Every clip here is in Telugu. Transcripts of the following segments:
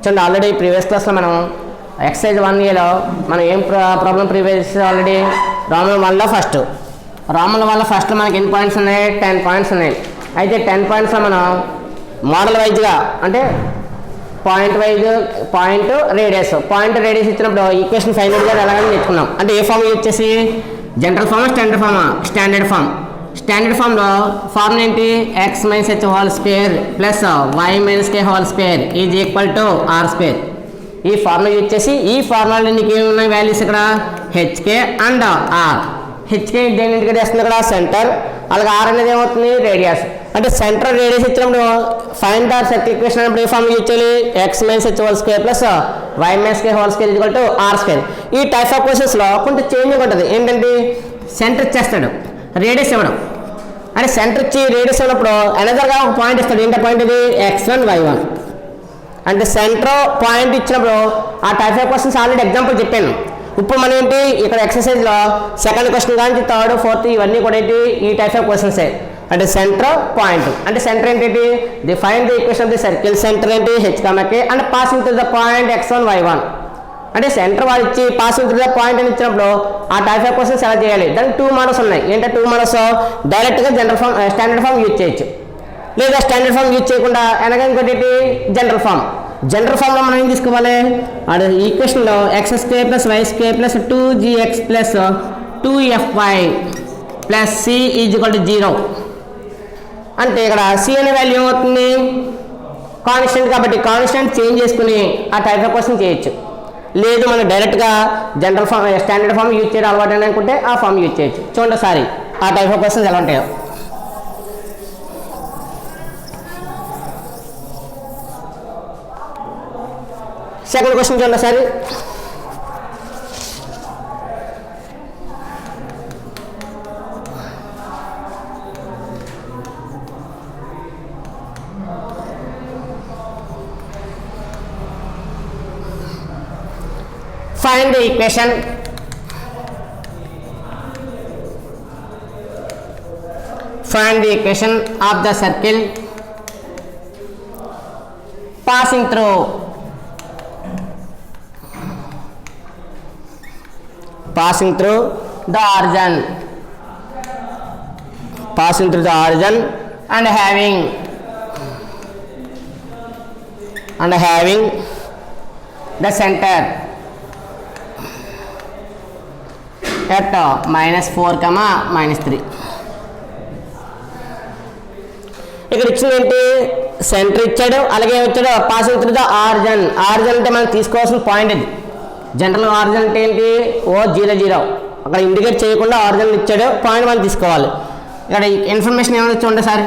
చూడండి ఆల్రెడీ ప్రీవియస్ క్లాస్లో మనం ఎక్సర్సైజ్ 1Aలో మనం ఏం ప్రాబ్లం ప్రీవియస్ ఆల్రెడీ రాముల వల్ల ఫస్ట్ మనకి ఎన్ని పాయింట్స్ ఉన్నాయి 10 పాయింట్స్ ఉన్నాయి. అయితే 10 పాయింట్స్లో మనం మోడల్ వైజ్గా అంటే పాయింట్ రేడియస్ ఇచ్చినప్పుడు ఈక్వేషన్ ఫైనల్గా ఎలాగని నేర్చుకున్నాం. అంటే ఏ ఫామ్ వచ్చేసి జనరల్ ఫామ్ స్టాండర్డ్ ఫామ్లో ఫార్ములా ఏంటి x - h whole square plus y - k whole square is equal to r square. ఈ ఫార్ములా వచ్చేసి ఈ ఫార్ములాలో నీకు ఏమి ఉన్నాయి వాల్యూస్ ఇక్కడ hk అండ్ r. hk దేని ఇండికేట్ చేస్తుంది ఇక్కడ సెంటర్, అలాగే r అనేది ఏమవుతుంది రేడియస్. అంటే సెంటర్ రేడియస్ ఇచ్చినప్పుడు ఫైండ్ ద సర్కిల్ ఈక్వేషన్ అన్నప్పుడు ఏ ఫార్ములా ఇచ్చేయాలి x - h whole square plus y - k whole square equal to r square. ఈ టైప్ ఆఫ్ క్వశ్చన్స్లో కొంచెం చేంజింగ్ ఉంటుంది. ఏంటంటే సెంటర్ ఇచ్చేస్తాడు, రేడియస్ ఇవ్వడం. అంటే సెంటర్ ఇచ్చి రేడియస్ ఇవ్వనప్పుడు ఎనదర్గా ఒక పాయింట్ ఇస్తాడు. ఏంటో పాయింట్ ఇది x1 y1. అంటే సెంటర్ పాయింట్ ఇచ్చినప్పుడు ఆ type of questions already example చెప్పాను. ఇప్పుడు మనం ఏంటి ఇక్కడ ఎక్సర్సైజ్లో సెకండ్ క్వశ్చన్ కానీ థర్డ్ ఫోర్త్ ఇవన్నీ కూడా ఏంటి ఈ టైప్ ఆఫ్ క్వశ్చన్సే. అంటే సెంటర్ పాయింట్ అంటే సెంటర్ ఏంటి find the equation of the circle. Centre ఏంటి h, k and passing through the point x1 y1. అంటే సెంటర్ వాళ్ళు ఇచ్చి పాసింగ్ త్రూ ద పాయింట్ అని ఇచ్చినప్పుడు ఆ టైప్ ఆఫ్ క్వశ్చన్స్ ఎలా చేయాలి. దానికి 2 మోడల్స్ ఉన్నాయి. ఏంటంటే 2 మోడల్స్ డైరెక్ట్గా స్టాండర్డ్ ఫామ్ యూజ్ చేయొచ్చు, లేదా స్టాండర్డ్ ఫామ్ యూజ్ చేయకుండా అనగా ఇంకోటి జనరల్ ఫామ్లో మనం ఏం తీసుకోవాలి అది ఈక్వేషన్లో x² + y² + 2gx + 2fy + c = 0. అంటే ఇక్కడ c అనే వాల్యూ ఏమవుతుంది కాన్స్టెంట్, కాబట్టి కాన్స్టెంట్ చేంజ్ చేసుకుని ఆ టైప్ ఆఫ్ క్వశ్చన్ చేయొచ్చు. లేదు మనం డైరెక్ట్గా స్టాండర్డ్ ఫామ్ యూజ్ చేయడం అలవాటు అని అనుకుంటే ఆ ఫామ్ యూజ్ చేయొచ్చు. చూడండి ఒకసారి ఆ టైప్ ఆఫ్ క్వశ్చన్స్ ఎలా ఉంటాయో. సెకండ్ క్వశ్చన్ చూడండి ఒకసారి. Find the equation of the circle passing through the origin and having the center at -4, -3. ఇక్కడ ఇచ్చిందేంటి సెంటర్ ఇచ్చాడు, అలాగే వచ్చాడు పాసింగ్ త్రూ ద ఆరిజిన్. అంటే మనం తీసుకోవాల్సిన పాయింట్ ఇది. జనరల్ ఆరిజిన్ అంటే ఏంటి O00 అక్కడ ఇండికేట్ చేయకుండా ఆరిజిన్ ఇచ్చాడు, పాయింట్ మనం తీసుకోవాలి. ఇక్కడ ఇన్ఫర్మేషన్ ఏమైనా చూడండి సార్.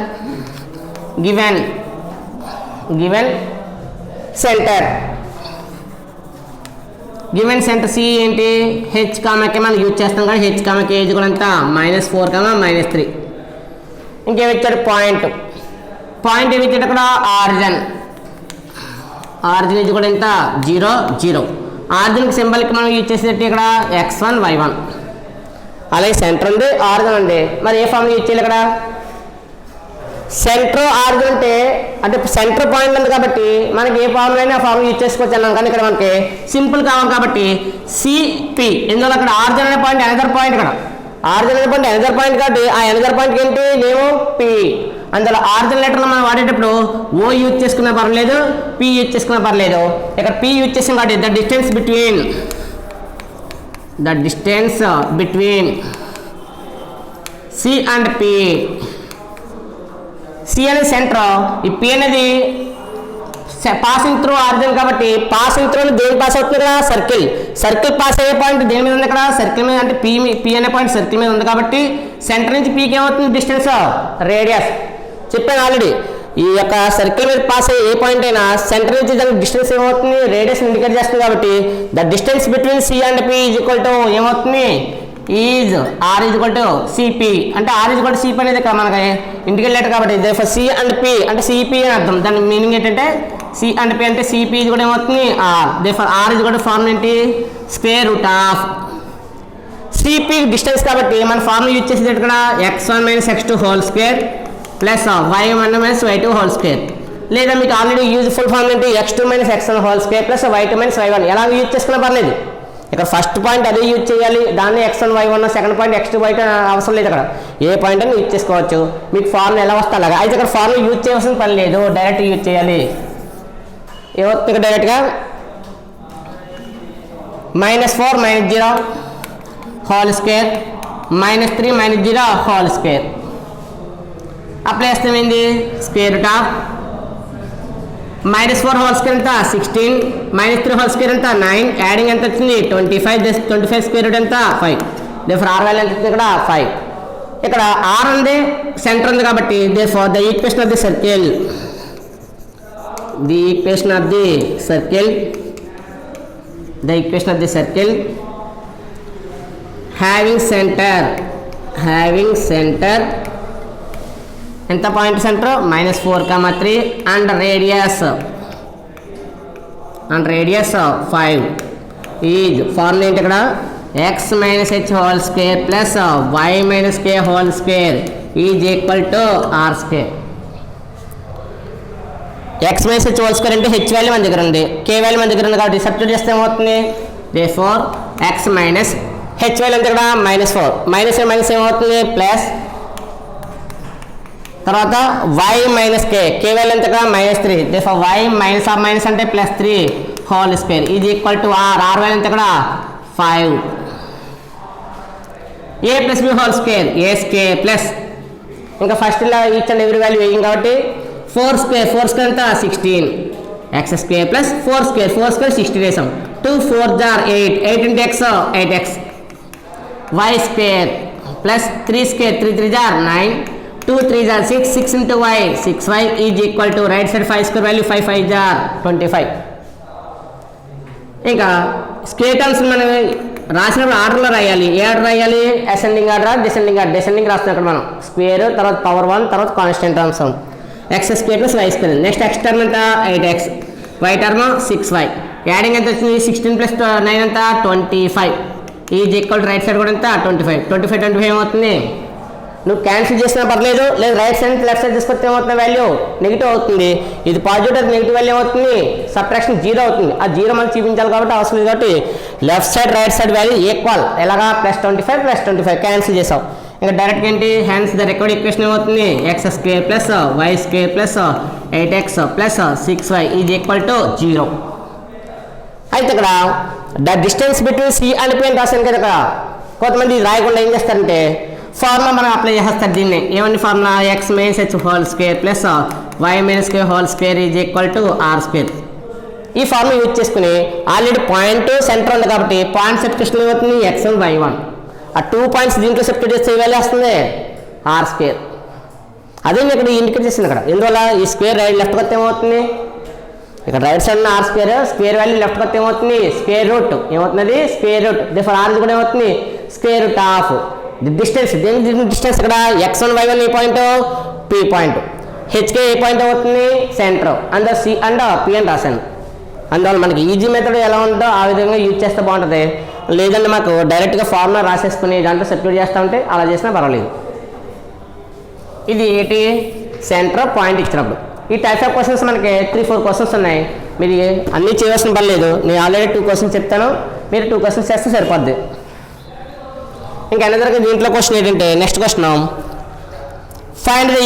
గివెన్ సెంటర్ సి ఏంటి h, k మనం యూజ్ చేస్తాం కానీ h, k ఏజ్ కూడా అంతా -4, -3. ఇంకేమి ఇచ్చాడు పాయింట్ ఏమి ఇచ్చాడు అక్కడ ఆరిజిన్ ఏజ్ కూడా ఎంత 0, 0. ఆరిజిన్కి సింబల్కి మనం యూజ్ చేసేటట్టు ఇక్కడ x1 y1. అలాగే సెంటర్ ఉంది, ఆరిజిన్ ఉంది. మరి ఏ ఫామ్ యూజ్ చేయాలి ఇక్కడ సెంటర్ ఆరిజిన్ అంటే సెంటర్ పాయింట్ ఉంది కాబట్టి మనకి ఏ ఫామ్ అయినా ఆ ఫామ్ యూజ్ చేసుకోవచ్చు అన్నాం. కానీ ఇక్కడ మనకి సింపుల్ కావాలి కాబట్టి సిపి. ఎందువల్ల అక్కడ ఆరిజిన్ అనే పాయింట్ అనదర్ పాయింట్, ఇక్కడ ఆరిజిన్ అనే పాయింట్ అనదర్ పాయింట్ కాబట్టి ఆ అనదర్ పాయింట్కి ఏంటి నేము పి. అందులో ఆరిజిన్ లెటర్లో మనం వాడేటప్పుడు ఓ యూజ్ చేసుకున్నా పర్లేదు, పి యూజ్ చేసుకున్నా పర్లేదు. ఇక్కడ పి యూజ్ చేసాం కాబట్టి the distance between C and P. C అనేది సెంటర్, ఈ పి అనేది పాసింగ్ త్రూ ఆరిజిన్ కాబట్టి పాసింగ్ త్రూ దేని పాస్ అవుతుంది కదా సర్కిల్ పాస్ అయ్యే పాయింట్ దేని మీద ఉంది ఇక్కడ సర్కిల్ మీద. అంటే పి అనే పాయింట్ సర్కిల్ మీద ఉంది కాబట్టి సెంటర్ నుంచి పీకి ఏమవుతుంది డిస్టెన్స్ రేడియస్. చెప్పాను ఆల్రెడీ ఈ యొక్క సర్కిల్ మీద పాస్ అయ్యే ఏ పాయింట్ అయినా సెంటర్ నుంచి దానికి డిస్టెన్స్ ఏమవుతుంది రేడియస్ ఇండికేట్ చేస్తుంది. కాబట్టి the distance between C and P is equal to ఏమవుతుంది is R is equal to CP. అంటే R is equal to CP అనేది ఇక్కడ మనకి ఇండికేట్ లెటర్ కాబట్టి సి అండ్ పి అంటే సిపి అని అర్థం. దాని మీనింగ్ ఏంటంటే సి అండ్ పి అంటే సిపి ఇది కూడా ఏమవుతుంది R. R is equal to form ఏంటి √. సిపి డిస్టెన్స్ కాబట్టి మన ఫార్మ్ యూజ్ చేసేది ఇక్కడ x1 - x2 whole square plus y1 - y2 whole square లేదా మీకు ఆల్రెడీ యూజ్ఫుల్ ఫార్మ్ ఏంటి x2 - x1 whole square plus y2 - y1 ఎలా యూజ్ చేసుకున్నా పర్లేదు. ఇక్కడ ఫస్ట్ పాయింట్ అదే యూజ్ చేయాలి, దాన్ని x1 y1, second point x2 y2 అవసరం లేదు. ఇక్కడ ఏ పాయింట్ అని యూజ్ చేసుకోవచ్చు. మీకు ఫార్ములా ఎలా వస్తే అలాగా. అయితే ఇక్కడ ఫార్ములా యూజ్ చేయాల్సిన పని లేదు, డైరెక్ట్ యూజ్ చేయాలి. ఏమవుతుంది ఇక్కడ డైరెక్ట్గా -4 - 0 whole square -3 - 0 whole square apply చేస్తాం. ఏంది square root of -4 whole square ఎంత 16, -3 హోల్ స్క్వేర్ ఎంత 9, యాడింగ్ ఎంత వచ్చింది 25, 25 స్క్వేర్ రూట్ ఎంత 5. దేర్ ఆర్ వాల్యూ ఎంత వచ్చింది ఇక్కడ 5. ఇక్కడ ఆర్ ఉంది, సెంటర్ ఉంది కాబట్టి therefore the equation of the circle, the equation of the circle having center ఎంత point centre -4, 3 and radius 5 is formula ఏంటి ఇక్కడ x - h whole square plus y - k whole square is equal to r square. x - h whole square అంటే h వాల్యూ మన దగ్గర ఉంది, k వాల్యూ మన దగ్గర ఉంది కాబట్టి సబ్స్టిట్యూట్ చేస్తే ఏమవుతుంది therefore x - h వాల్యూ ఎంత ఇక్కడ -4 మైనస్ ఏమవుతుంది ప్లస్ తర్వాత y - k వాల్యూ ఎంత ఇక్కడ -3 therefore y - అంటే +3 whole square is equal to r value ఎంత ఇక్కడ 5. a + b whole square a square plus ఇంకా ఫస్ట్ ఇలా ఈచ్ అండ్ ఎవ్రీ వాల్యూ వేయం కాబట్టి 4 స్క్వేర్ ఎంత 16 x స్క్వేర్ ప్లస్ 4 స్క్వేర్ 16 వేసాం. 2 4 8 8 into x 8x y square plus 3 square 3 3 9 2 3 6 6 into y 6y is equal to right side 5 square value 5 5 25. ఇంకా స్క్వేర్ టర్మ్స్ మనం రాసినప్పుడు ఆర్డర్లో రాయాలి. ఏ ఆర్డర్ రాయాలి అసెండింగ్ ఆర్డర్ డిసెండింగ్ రాస్తున్నాం ఇక్కడ మనం స్క్వేర్ తర్వాత పవర్ 1 తర్వాత constant terms x square plus y square. Next x term ఎంత 8x, y term 6y, adding ఎంత వచ్చింది 16 + 9 ఎంత 25 ఈజ్ ఈక్వల్ రైట్ సైడ్ కూడా ఎంత 25 ఏమవుతుంది నువ్వు క్యాన్సిల్ చేసినా పర్లేదు, లేదు రైట్ సైడ్ లెఫ్ట్ సైడ్ తీసుకొస్తే ఏమవుతుంది వాల్యూ నెగిటివ్ అవుతుంది. ఇది పాజిటివ్ అయితే నెగిటివ్ వాల్యూ ఏమవుతుంది సబ్ట్రాక్షన్ 0 అవుతుంది. ఆ 0 మనం చూపించాలి కాబట్టి అవసరం లేదు కాబట్టి left side right side value equal ఎలాగా +25 క్యాన్సిల్ చేసావు. ఇంకా డైరెక్ట్ ఏంటి హ్యాన్స్ ద రిక్వైర్డ్ ఈక్వేషన్ ఏమవుతుంది x square plus y square plus 8x plus 6y is equal to 0. అయితే ఇక్కడ the distance between C and P అని రాశాను కదా. ఇక్కడ కొంతమంది రాయకుండా ఏం చేస్తారంటే ఫార్ములా మనం అప్లై చేస్తారు. దీన్ని ఏమని formula x - h whole square plus y - k whole square is equal to r square. ఈ ఫార్ములా యూజ్ చేసుకుని ఆల్రెడీ పాయింట్ సెంటర్ ఉంది కాబట్టి పాయింట్ సబ్స్టిట్యూషన్ ఏమవుతుంది x1 y1. ఆ 2 పాయింట్స్ దీంట్లో సబ్స్టిట్యూట్ చేస్తే వాల్యూ వస్తుంది r స్క్వేర్. అదే ఇక్కడ ఇండికేట్ చేసింది ఇక్కడ. ఎందువల్ల ఈ స్క్వేర్ రైట్ లెఫ్ట్ కొత్త ఏమవుతుంది ఇక్కడ right side r square value left కొత్త ఏమవుతుంది స్క్వేర్ రూట్ ఏమవుతుంది స్క్వేర్ రూట్. దేర్ ఆర్ కూడా ఏమవుతుంది square root of the distance. దేని డిస్టెన్స్ ఇక్కడ x1 y1 ఏ పాయింట్ p పాయింట్, hk ఏ పాయింట్ అవుతుంది centre, and c and p అని రాశాను. అందువల్ల మనకి ఈజీ మెథడ్ ఎలా ఉందో ఆ విధంగా యూజ్ చేస్తే బాగుంటుంది. లేదంటే మాకు డైరెక్ట్గా ఫార్ములా రాసేసుకుని దాంట్లో సబ్స్టిట్యూట్ చేస్తూ ఉంటే అలా చేసినా పర్వాలేదు. ఇది ఏంటి సెంటర్ పాయింట్ ఇచ్చినప్పుడు. ఈ టైప్స్ ఆఫ్ క్వశ్చన్స్ మనకి 3-4 క్వశ్చన్స్ ఉన్నాయి. మీరు అన్నీ చేయవలసిన పని లేదు. నేను ఆల్రెడీ 2 క్వశ్చన్స్ చెప్తాను, మీరు 2 క్వశ్చన్స్ చేస్తే సరిపోద్ది. ఇంకా అనదర్ దీంట్లో క్వశ్చన్ ఏంటంటే next question find the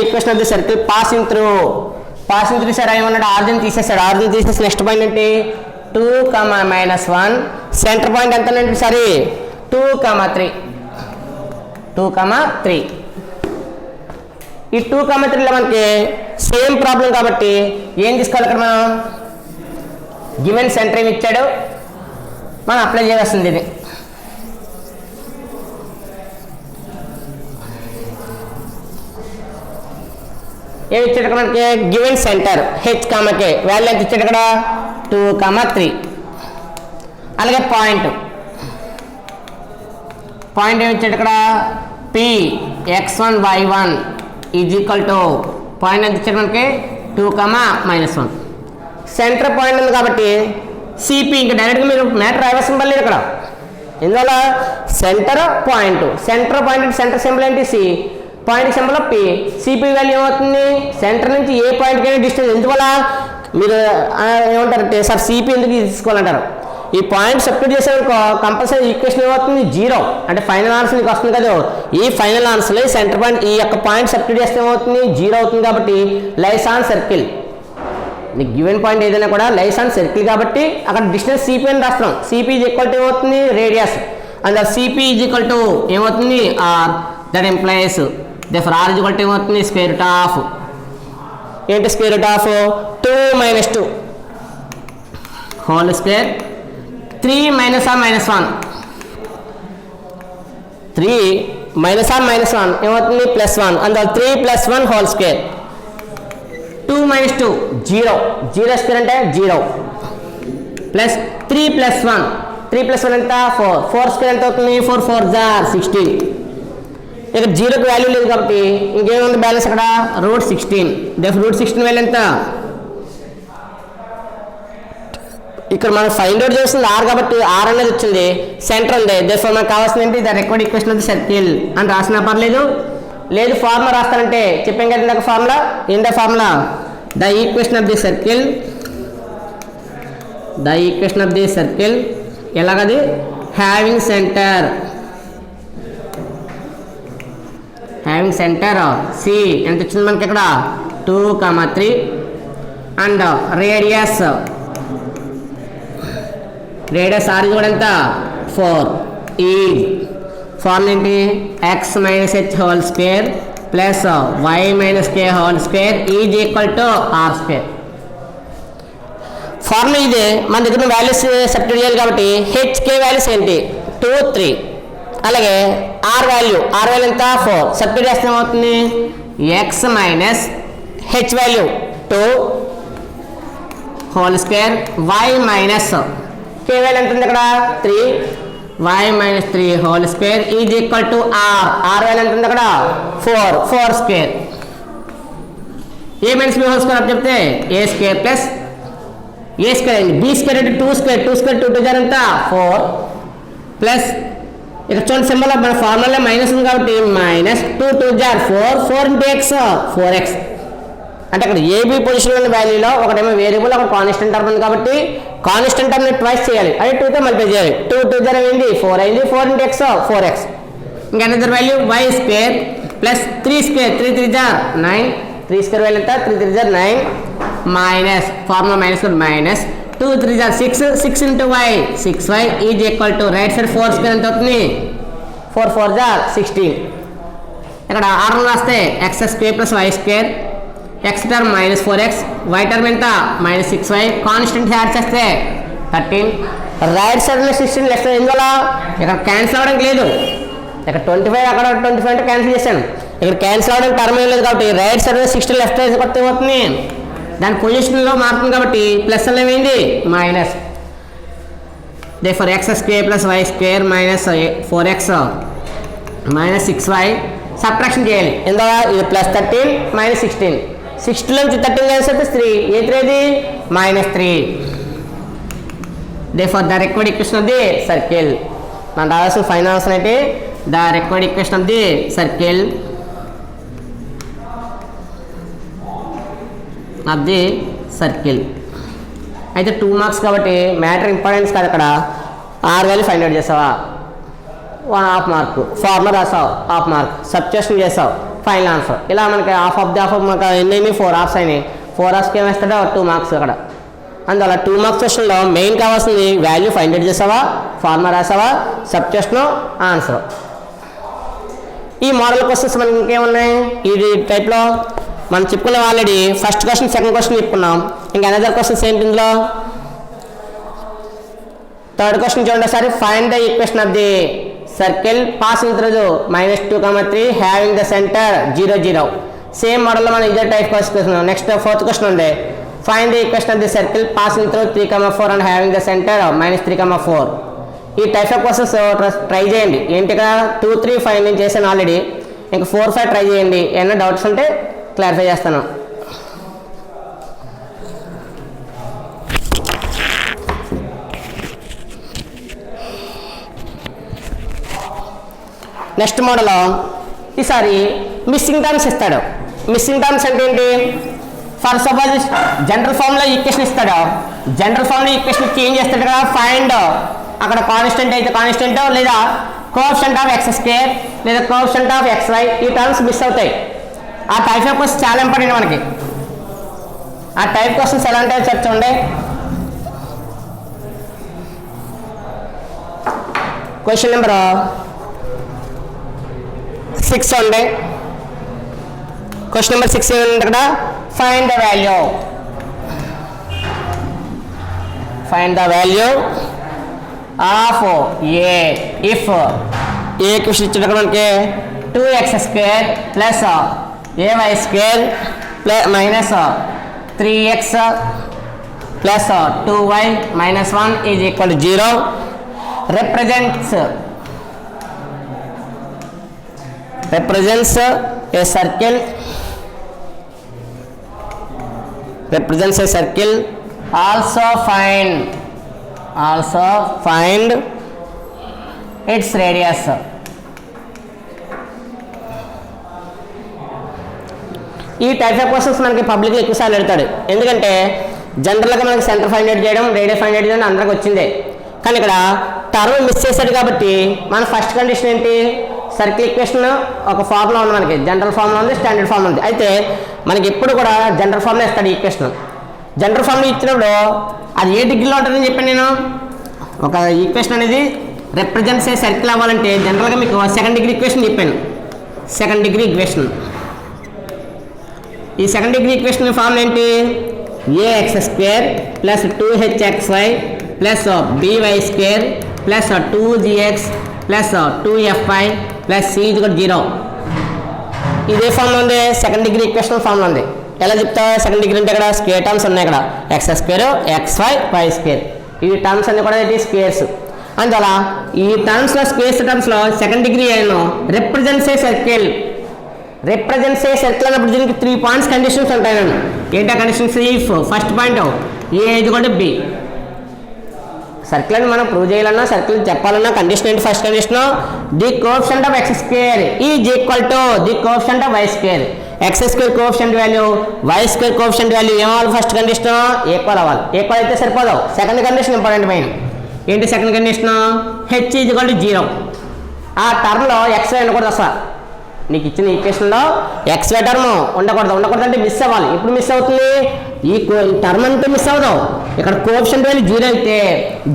equation of the circle passing through sir ఏమన్నాడు ఆర్జిన్ తీసేసాడు. ఆర్జిన్ తీసేసి నెక్స్ట్ పాయింట్ ఏంటి 2, -1 సెంటర్ పాయింట్ ఎంత అంటే సరే 2, 3 ఈ 2, 3లో మనకి సేమ్ ప్రాబ్లం కాబట్టి ఏం తీసుకోవాలి ఇక్కడ మనం గివెన్ సెంటర్ ఏమి ఇచ్చాడు మనం అప్లై చేయాల్సింది. ఇది ఏమి ఇచ్చాడు ఇక్కడ మనకి given centre h, k value ఎంత ఇచ్చాడు ఇక్కడ 2, 3. అలాగే పాయింట్ ఏమి ఇచ్చాడు ఇక్కడ p x1 y1 is equal to point ఎంత ఇచ్చాడు మనకి 2, -1. సెంటర్ పాయింట్ ఉంది కాబట్టి సిపి ఇంకా డైరెక్ట్గా మీరు మ్యాటర్ రావాల్సిన పని లేదు ఇక్కడ. ఎందువల్ల సెంటర్ పాయింట్ సెంటర్ సింబల్ ఏంటి C, point symbol P. CP value ఏమవుతుంది, సెంటర్ నుంచి ఏ పాయింట్కైనా డిస్టెన్స్. ఎందువల్ల మీరు ఏమంటారంటే సార్ సిపి ఎందుకు తీసుకోవాలంటారు, ఈ పాయింట్ సబ్స్టిట్యూట్ చేసేందుకు కంపల్సరీ ఈక్వేషన్ ఏమవుతుంది, 0. అంటే ఫైనల్ ఆన్సర్ నీకు వస్తుంది కదా, ఈ ఫైనల్ ఆన్సర్లో ఈ సెంటర్ పాయింట్ ఈ యొక్క పాయింట్ సబ్స్టిట్యూట్ చేస్తే ఏమవుతుంది, 0 అవుతుంది. కాబట్టి లైస్ ఆన్ సర్కిల్. నీకు గివెన్ పాయింట్ ఏదైనా కూడా లైస్ ఆన్ సర్కిల్ కాబట్టి అక్కడ డిస్టెన్స్ సిపి అని రాస్తున్నాం. సిపి ఈజ్ ఈక్వల్ టు ఏమవుతుంది, radius. And CP is equal to ఏమవుతుంది, R. That implies there R is equal to ఏమవుతుంది, స్క్వేర్ రూట్ ఆఫ్ ఏంటి, square root of 2 - 2 whole square 3 - or -1 3 - or -1 ఏమవుతుంది, +1. అందువల్ల 3 + 1 హోల్ స్క్వేర్. 2 - 2 0 0 స్క్వేర్ అంటే 0 ప్లస్ 3 + 1 3 + 1 ఎంత 4 4 స్క్వేర్ ఎంత అవుతుంది, 4 4 = 16. ఇక్కడ 0కి వాల్యూ లేదు కాబట్టి ఇంకేముంది బ్యాలెన్స్ అక్కడ, √16. √16 వాల్యూ ఎంత, ఇక్కడ మనం ఫైండ్ అవుట్ చేస్తుంది ఆర్ కాబట్టి ఆర్ అనేది వచ్చింది, సెంటర్ ఉంది. దేర్ఫోర్ మనకు కావాల్సింది ఏంటి, the required equation of the circle అని రాసినా పర్లేదు. లేదు ఫార్ములా రాస్తారంటే చెప్పాం కదా ఇందాక ఫార్ములా, ఏంటో formula, the equation of the circle. The equation of the circle ఎలాగది, హ్యావింగ్ సెంటర్ సి ఎంత వచ్చింది మనకి ఇక్కడ 2, 3 అండ్ రేడియస్ ఆర్ కూడా ఎంత 4. ఈ ఫార్ములా ఏంటి, x - h whole square plus y - k whole square is equal to r square. Formula ఇదే, మన దగ్గర వాల్యూస్ సబ్స్టిట్యూట్ చేయాలి కాబట్టి హెచ్కే వాల్యూస్ ఏంటి 2, 3. అలాగే ఆర్ వాల్యూ ఎంత 4. సబ్స్టిట్యూట్ చేస్తే ఏమవుతుంది, x - h value 2 whole square y - k value ఎంత ఉంది ఇక్కడ 3 y - 3 whole square is equal to r value ఎంత ఉంది అక్కడ 4 square. a - b whole square చెప్తే a square plus a square అయింది, b స్క్వేర్ అంటే 2 స్క్వేర్ 2 * 2 ఎంత 4 ప్లస్ ఇక్కడ చూడండి సింబల్ మన ఫార్ములా మైనస్ ఉంది కాబట్టి -2 * 2 = 4 4 × x 4x. అంటే అక్కడ ఏబీ పొజిషన్లో వాల్యూలో ఒకటేమో వేరియబుల్ ఒక కాన్స్టెంట్ టర్మ్ ఉంది కాబట్టి కాన్స్టెంట్ టర్మ్ని ట్వైస్ చేయాలి, అది 2తో మల్టిప్లై చేయాలి. 2 * 2 = ఏంటి 4 అయింది, 4 × x 4x. ఇంకా another value y square plus 3 square 3 × 3 = 9 3 square value ఎంత 3 × 3 = 9 minus formula minus 2 × 3 = 6 6 × y 6y is equal to right side 4 square ఎంత అవుతుంది 4 4 = 16. ఇక్కడ ఆర్డర్ రాస్తే x square plus y square, x term -4x, y term ఎంత -6y, కాన్స్టెంట్ యాడ్ చేస్తే 13. రైట్ సైడ్ 16 లెఫ్ట్ సైడ్ ఎందువల్ల ఇక్కడ క్యాన్సిల్ అవ్వడానికి లేదు, ఇక్కడ 25 అక్కడ 25 అంటే క్యాన్సిల్ చేశాను, ఇక్కడ క్యాన్సిల్ అవ్వడానికి టర్మ్ ఏం లేదు కాబట్టి రైట్ సైడ్ 16 లెఫ్ట్ సైడ్ కొత్త ఏమవుతుంది దాని పొజిషన్లో మారుతుంది కాబట్టి ప్లస్ వల్ల ఏమైంది minus. therefore x square plus y square -4x -6y subtraction చేయాలి. ఎందువల్ల ఇది +13 -16 16 నుంచి 13 క్యాన్సిల్ అయితే 3 ఏ 3 అది -3. therefore the required equation of the circle మనం రావాల్సిన ఫైనల్ ఆన్సర్ అయితే the required equation of the circle అయితే 2 మార్క్స్ కాబట్టి మ్యాటర్ ఇంపార్టెన్స్ కాదు, అక్కడ ఆర్ వాల్యూ ఫైండ్ అవుట్ చేసావా 1/2 మార్క్, ఫార్ములా రాసావు 1/2 మార్క్, సబ్స్టిట్యూషన్ చేసావు ఫైనల్ ఆన్సర్. ఇలా మనకి హాఫ్ ఆఫ్ మనకు ఎన్ని 4 హాఫ్స్ అయినాయి, 4 హాఫ్స్కి ఏమేస్తాడో 2 మార్క్స్ అక్కడ. అందువల్ల 2 మార్క్స్ క్వశ్చన్లో మెయిన్ కావాల్సింది వాల్యూ ఫైండ్ అవుట్ చేసావా, ఫార్ములా రాసావా, సబ్స్టిట్యూషన్ ఆన్సర్. ఈ మోడల్ క్వశ్చన్స్ మనకి ఇంకేమున్నాయి ఈ టైప్లో మనం చెప్పుకున్నాం already. First question second question చెప్పుకున్నాం, ఇంకా అనదర్ క్వశ్చన్స్ ఏంటి ఇందులో. థర్డ్ క్వశ్చన్ చూడండి ఒకసారి, find the equation of the circle passing through -2, 3 having the centre 0, 0. Same మోడల్లో మనం ఇదే type question. Next fourth question ఉంది, find the equation of the circle passing through 3, 4 and having the centre -3, 4. ఈ టైప్ ఆఫ్ క్వశ్చన్స్ ట్రై చేయండి. ఏంటి ఇక్కడ 2, 3, 5 నేను చేశాను ఆల్రెడీ, ఇంకా 4, 5 ట్రై చేయండి. ఏమైనా డౌట్స్ ఉంటే క్లారిఫై చేస్తాను. నెక్స్ట్ మోడల్ ఈసారి మిస్సింగ్ టర్మ్స్ ఇస్తాడు. మిస్సింగ్ టర్మ్స్ అంటే ఏంటి? ఫర్ సపోజ్ జనరల్ ఫామ్లో ఈక్వేషన్ ఇస్తాడు. జనరల్ ఫామ్లో ఈక్వేషన్ చేంజ్ చేస్తాడు కదా, ఫైండ్ అక్కడ కాన్స్టెంట్ అయితే కాన్స్టెంట్, లేదా కోఎఫిషియంట్ ఆఫ్ ఎక్స్ స్క్వేర్, లేదా కోఎఫిషియంట్ ఆఫ్ ఎక్స్ వై, ఈ టర్మ్స్ మిస్ అవుతాయి. ఆ టైప్ ఆఫ్ క్వశ్చన్స్ చాలా ఇంపార్టెంట్ మనకి. ఆ టైప్ క్వశ్చన్స్ ఎలా ఉంటాయో చూడండి. క్వశ్చన్ నెంబర్ 6 అండి. క్వశ్చన్ నెంబర్ 6 ఏమంటే ఇక్కడ find the value. Find the value of A if A question ఇచ్చేటప్పుడు మనకి 2x square plus ay square minus 3x plus 2y minus 1 is equal to 0 represents a circle, represents a circle. Also find its radius. ఈ టైప్ ఆఫ్ క్వశ్చన్స్ మనకి పబ్లిక్లో ఎక్కువసార్లు అడుగుతాడు. ఎందుకంటే జనరల్గా మనకి సెంటర్ ఫైండ్ అవుట్ చేయడం, రేడియస్ ఫైండ్ అవుట్ చేయడం అందరికి వచ్చిందే. కానీ ఇక్కడ టర్మ్ మిస్ చేశాడు కాబట్టి మన ఫస్ట్ కండిషన్ ఏంటి? సర్కిల్ ఈక్వేషన్ ఒక ఫార్ములా ఉంది మనకి, జనరల్ ఫార్ములా ఉంది, స్టాండర్డ్ ఫార్ములా ఉంది. అయితే మనకి ఎప్పుడు కూడా జనరల్ ఫార్ములా ఇస్తాడు ఈక్వేషన్. జనరల్ ఫార్ములా ఇచ్చినప్పుడు అది ఏ డిగ్రీలో ఉంటుందని చెప్పాను నేను. ఒక ఈక్వేషన్ అనేది రిప్రజెంట్స్ ఏ సర్కిల్ అవ్వాలంటే జనరల్గా మీకు సెకండ్ డిగ్రీ ఈక్వేషన్ చెప్పాను. సెకండ్ డిగ్రీ ఈక్వేషన్, ఈ సెకండ్ డిగ్రీ ఈక్వేషన్ ఫార్ములా ఏంటి? ax square plus 2hxy plus by square plus 2gx plus 2fy plus c = 0. ఇదే ఫార్ములా ఉంది, సెకండ్ డిగ్రీ ఈక్వేషన్ ఫార్ములా ఉంది. ఎలా చెప్తా? సెకండ్ డిగ్రీ అంటే ఇక్కడ స్క్వేర్ టర్మ్స్ ఉన్నాయి. ఇక్కడ x square, xy, y square, ఈ టర్మ్స్ అన్ని కూడా ఏంటి? స్క్వేర్స్. అందువల్ల ఈ టర్మ్స్లో స్క్వేర్స్ టర్మ్స్లో సెకండ్ డిగ్రీ అయినా represents a circle. Represents a circle అన్నప్పుడు దీనికి 3 పాయింట్స్ కండిషన్స్ ఉంటాయి. ఏంటా conditions? If first point a = b. Circle అని మనం ప్రూవ్ చేయాలన్నా, సర్కిల్ చెప్పాలన్నా కండిషన్ ఏంటి? First condition the coefficient of x square is equal to the coefficient of y square. X square coefficient value, y square coefficient value ఏమవ్వాలి? ఫస్ట్ కండిషన్ ఈక్వల్ అవ్వాలి. ఈక్వల్ అయితే సరిపోదు. Second condition important main. ఏంటి second condition? h is equal to 0. ఆ టర్మ్లో ఎక్స్ వై ఉండకూడదు. అసలు నీకు ఇచ్చిన ఈక్వేషన్లో ఎక్స్ వై టర్మ్ ఉండకూడదు అంటే మిస్ అవ్వాలి. ఇప్పుడు మిస్ అవుతుంది, ఈ టర్మ్ అంటే మిస్ అవ్వదు. ఇక్కడ కోఎఫిషియంట్ వాల్యూ 0 అయితే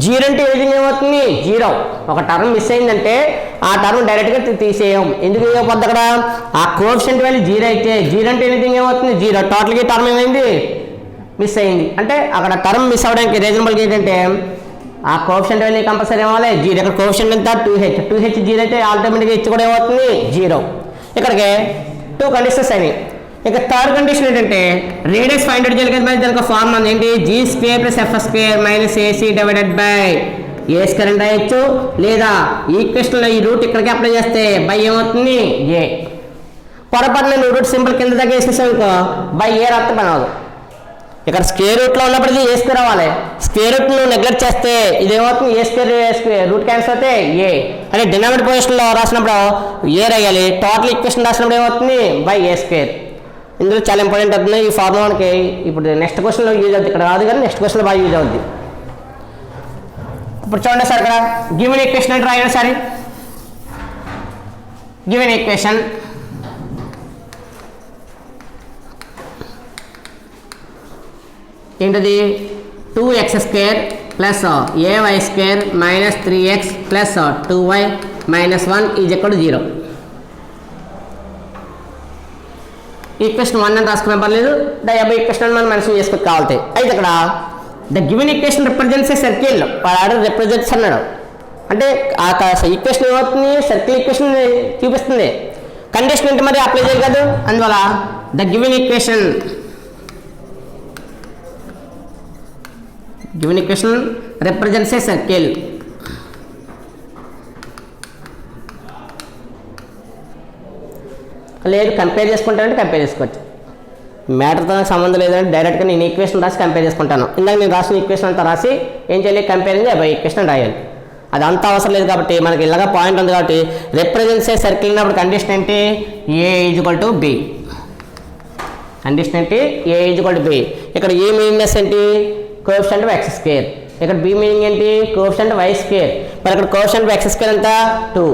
0 అంటే ఏదింగ్ ఏమవుతుంది? 0. ఒక టర్మ్ మిస్ అయిందంటే ఆ టర్మ్ డైరెక్ట్గా తీసేయం. ఎందుకు ఇవ్వకపోద్ది? అక్కడ ఆ కోఎఫిషియంట్ వాల్యూ 0 అయితే 0 అంటే ఎనీథింగ్ ఏమవుతుంది? 0. టోటల్గా టర్మ్ ఏమైంది? మిస్ అయింది. అంటే అక్కడ టర్మ్ మిస్ అవ్వడానికి రీజనబుల్గా ఏంటంటే ఆ కోఎఫిషియంట్ వాల్యూ కంపల్సరీ ఏమవ్వాలి? 0. ఇక్కడ కోఎఫిషియంట్ ఎంత? 2h 0 అయితే ఆటోమేటిక్గా h కూడా ఏమవుతుంది? 0. ఇక్కడికి 2 కండిషన్స్ అయినాయి. ఇక థర్డ్ కండిషన్ ఏంటంటే రేడియస్ ఫైండ్ అవుట్ చేయాలి కదా. దానికి ఒక ఫార్మ్ ఉంది. ఏంటి? g square plus f square minus ac divided by a square అంటే రాయొచ్చు, లేదా ఈక్వేషన్లో ఈ రూట్ ఇక్కడికి అప్లై చేస్తే బై ఏమవుతుంది? a. పొరపాటున నువ్వు రూట్ సింపుల్ కింద దగ్గర వేసేసావు అనుకో, బై a రాస్తే పని అవ్వదు. ఇక్కడ స్క్వేర్ రూట్లో ఉన్నప్పటికీ ఏ స్క్వేర్ అవ్వాలి. స్క్వేర్ రూట్ నువ్వు నెగ్లెక్ట్ చేస్తే ఇదేమవుతుంది? ఏ స్క్వేర్ రూట్ క్యాన్సిల్ అయితే ఏ. అంటే డినామినేటర్ పొజిషన్లో రాసినప్పుడు ఏ రాయాలి, టోటల్ ఈక్వేషన్ రాసినప్పుడు ఏమవుతుంది? By A square. ఇందులో చాలా ఇంపార్టెంట్ అవుతుంది ఈ ఫార్ములా మనకి. ఇప్పుడు నెక్స్ట్ క్వశ్చన్లో యూజ్ అవుతుంది, ఇక్కడ రాదు కానీ నెక్స్ట్ క్వశ్చన్లో బాగా యూజ్ అవుద్ది. ఇప్పుడు చూడండి సార్, ఇక్కడ గివెన్ ఈక్వేషన్ అంటే రాయండి సార్. గివెన్ ఈక్వేషన్ ఏంటది? 2x square plus ay square minus 3x plus 2y minus 1 is equal to 0. Equation 1 అని రాసుకునే పర్లేదు, డయాబై ఈక్వేషన్ అని మనం మెన్షన్ చేసుకోవచ్చు కావాలి. అయితే ఇక్కడ the given equation represents a circle. వాడు రిప్రజెంట్స్ అన్నాడు అంటే ఆ ఈక్వేషన్ ఏమవుతుంది? సర్కిల్ ఈక్వేషన్ చూపిస్తుంది. కండిషన్ ఏంటి మరి? అప్లై చేయాలి కదా. అందువల్ల the given equation represents a circle. లేదు కంపేర్ చేసుకుంటానంటే కంపేర్ చేసుకోవచ్చు. మ్యాటర్తో నాకు సంబంధం లేదంటే డైరెక్ట్గా నేను ఈక్వేషన్ రాసి కంపేర్ చేసుకుంటాను. ఇందాక నేను రాసిన ఈక్వేషన్ అంతా రాసి ఏం చేయాలి? కంపేరింగ్ బై ఈక్వేషన్ రాయాలి. అదంతా అవసరం లేదు కాబట్టి మనకి ఇలాగ పాయింట్ ఉంది కాబట్టి రిప్రజెంట్స్ ఏ సర్కిల్ ఉన్నప్పుడు కండిషన్ ఏంటి ఏ ఈజ్వల్ టు బి. కండిషన్ ఏంటి ఏ ఈజ్వల్ టు బి. ఇక్కడ ఏ మీనింగ్నెస్ ఏంటి కోఎఫిషియంట్ ఆఫ్ ఎక్స్ స్క్వేర్. ఇక్కడ బి మీనింగ్ ఏంటి కోఎఫిషియంట్ ఆఫ్ వై స్క్వేర్. మరి ఇక్కడ కోఎఫిషియంట్ ఆఫ్ ఎక్స్ స్క్వేర్ ఎంత 2.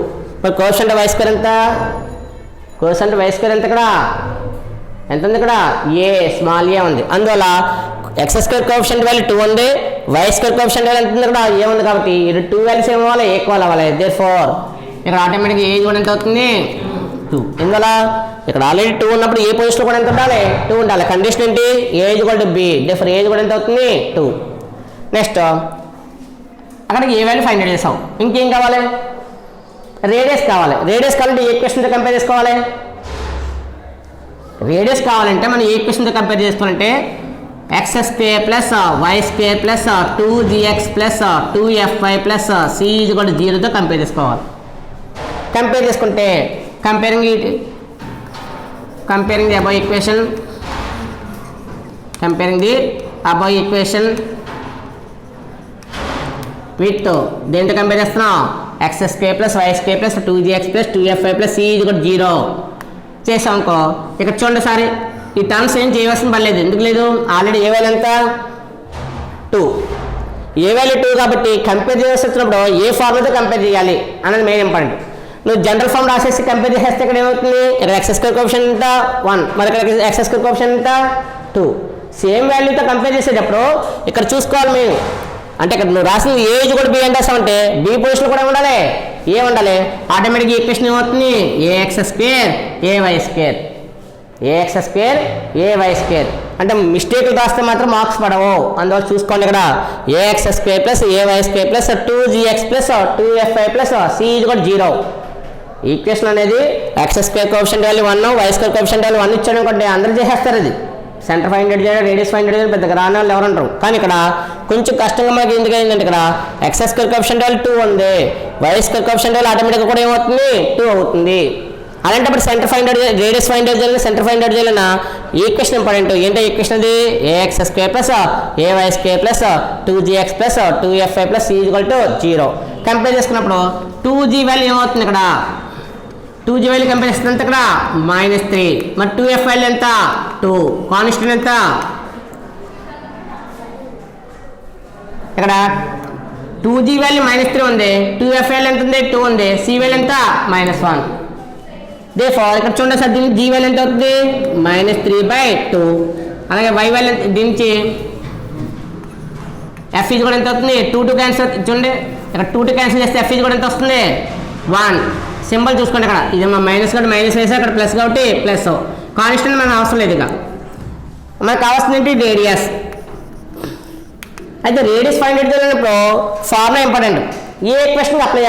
మరి కోఎఫిషియంట్ ఆఫ్ వై స్క్వేర్ ఎంత కోఎఫిషియంట్ ఆఫ్ వై స్క్వేర్ ఎంత ఇక్కడ ఎంత ఉంది ఇక్కడ ఏ స్మాల్ ఏ ఉంది. అందువల్ల ఎక్స్ స్క్వేర్ కోఎఫిషియంట్ వాల్యూ 2 ఉంది, వై స్క్వేర్ కోఎఫిషియంట్ వాల్యూ ఎంత ఉంది ఇక్కడ ఏ ఉంది కాబట్టి ఇది 2 వాల్యూస్ ఏమవ్వాలి ఈక్వల్ అవ్వాలి. దేర్ఫోర్ ఇక్కడ ఆటోమేటిక్గా ఏజ్ కూడా ఎంత అవుతుంది 2. ఎందువల్ల ఇక్కడ ఆల్రెడీ 2 ఉన్నప్పుడు ఏ పొజిషన్లో కూడా ఎంత ఉండాలి 2 ఉండాలి. కండిషన్ ఏంటి ఏజ్ కూడా బి. దేర్ఫోర్ ఏజ్ కూడా ఎంత అవుతుంది 2. నెక్స్ట్ అక్కడికి ఏ వాల్యూ ఫైండ్ అవుట్ చేసాం. ఇంకేం కావాలి రేడియస్ కావాలి. రేడియస్ కావాలంటే ఏ ఈక్వేషన్తో కంపేర్ చేసుకోవాలి. రేడియస్ కావాలంటే మనం ఏ ఈక్వేషన్తో కంపేర్ చేసుకోవాలంటే x square plus y square plus 2gx plus 2fy plus c equal to 0తో కంపేర్ చేసుకోవాలి. కంపేర్ చేసుకుంటే comparing the above equation with దేంతో కంపేర్ చేస్తున్నాం x square plus y square plus 2gx plus 2fy plus c equal to 0 చేసాం అనుకో. ఇక్కడ చూడండి సారి ఈ టర్మ్స్ ఏం చేయవలసిన పని లేదు. ఎందుకు లేదు ఆల్రెడీ ఏ వాల్యూ ఎంత 2. ఏ వాల్యూ 2 కాబట్టి కంపేర్ చేసి వచ్చినప్పుడు ఏ ఫార్ములాతో కంపేర్ చేయాలి అనేది మెయిన్ ఇంపార్టెంట్. నువ్వు జనరల్ ఫార్మ్ రాసేసి కంపేర్ చేసేస్తే ఇక్కడ ఏమవుతుంది ఇక్కడ ఎక్స్ స్క్వేర్ కోఎఫిషియంట్ ఎంత 1 మరి ఇక్కడ ఎక్స్ స్క్వేర్ కోఎఫిషియంట్ ఎంత 2. సేమ్ వాల్యూతో కంపేర్ చేసేటప్పుడు ఇక్కడ చూసుకోవాలి మేము అంటే ఇక్కడ నువ్వు రాసిన ఏజ్ కూడా బి అంటే అంటే బి పొజిషన్ కూడా ఉండాలి ఏ ఉండాలి. ఆటోమేటిక్గా ఈక్వేషన్ ఏమవుతుంది ఏఎక్స్ స్క్వేర్ ఏవై స్క్వేర్ అంటే మిస్టేక్లు రాస్తే మాత్రం మార్క్స్ పడవు. అందువల్ల చూసుకోండి ఇక్కడ a x square plus a y square plus 2gx plus 2fy plus c equal to 0. Equation అనేది x square coefficient value 1 y square coefficient value 1 ఇచ్చాడు అనుకోండి అందరూ చేసేస్తారు. అది సెంటర్ ఫైండ్ అవుట్ చేయడం రేడియస్ ఫైండ్ అవుట్ చేయడం పెద్దగా రాని వాళ్ళు ఎవరు అంటారు. కానీ ఇక్కడ కొంచెం కష్టంగా మనకి ఎందుకు అయిందంటే ఇక్కడ ఎక్స్ స్క్వేర్ కోఎఫిషియంట్ వాల్యూ 2 ఉంది, వై స్క్వేర్ కోఎఫిషియంట్ వాల్యూ ఆటోమేటిక్గా కూడా ఏమవుతుంది 2 అవుతుంది. అలాంటప్పుడు centre find out radius find out చేయాలి సెంటర్ ఫైండ్ అవుట్ చేయాలన్నా ఈక్వేషన్ ఇంపార్టెంట్. ఏంటో ఈక్వేషన్ అది a x square plus a y square plus 2gx plus 2fy plus c equal to 0. Compare చేసుకున్నప్పుడు 2g వాల్యూ ఏమవుతుంది ఇక్కడ 2g వాల్యూ కంపేర్ చేస్తుంది ఎంత ఇక్కడ -3 మరి 2f వాల్యూ ఎంత 2 కాన్స్టెంట్ ఎంత ఇక్కడ 2g వాల్యూ -3 ఉంది 2f వాల్యూ ఎంత ఉంది 2 ఉంది c వాల్యూ ఎంత -1. దేర్ఫోర్ ఇక్కడ చూడండి సార్ దీనికి g వాల్యూ ఎంత అవుతుంది -3/2 అలాగే y వాల్యూ దీనికి f ఇది కూడా ఎంత అవుతుంది 2 క్యాన్సిల్ చూడండి ఇక్కడ 2 క్యాన్సిల్ చేస్తే f ఇది కూడా ఎంత వస్తుంది 1. సింబల్ చూసుకోండి ఇక్కడ ఇది మైనస్ కాబట్టి మైనస్ వేసా ఇక్కడ ప్లస్ కాబట్టి ప్లస్ కాన్స్టెంట్ మనకు అవసరం లేదు. ఇక మనకు కావాల్సింది ఏంటి రేడియస్. అయితే రేడియస్ ఫైండ్ అవుట్ చేయాలన్నప్పుడు ఫార్ములా ఇంపార్టెంట్. ఏ ఈక్వేషన్కి అప్లై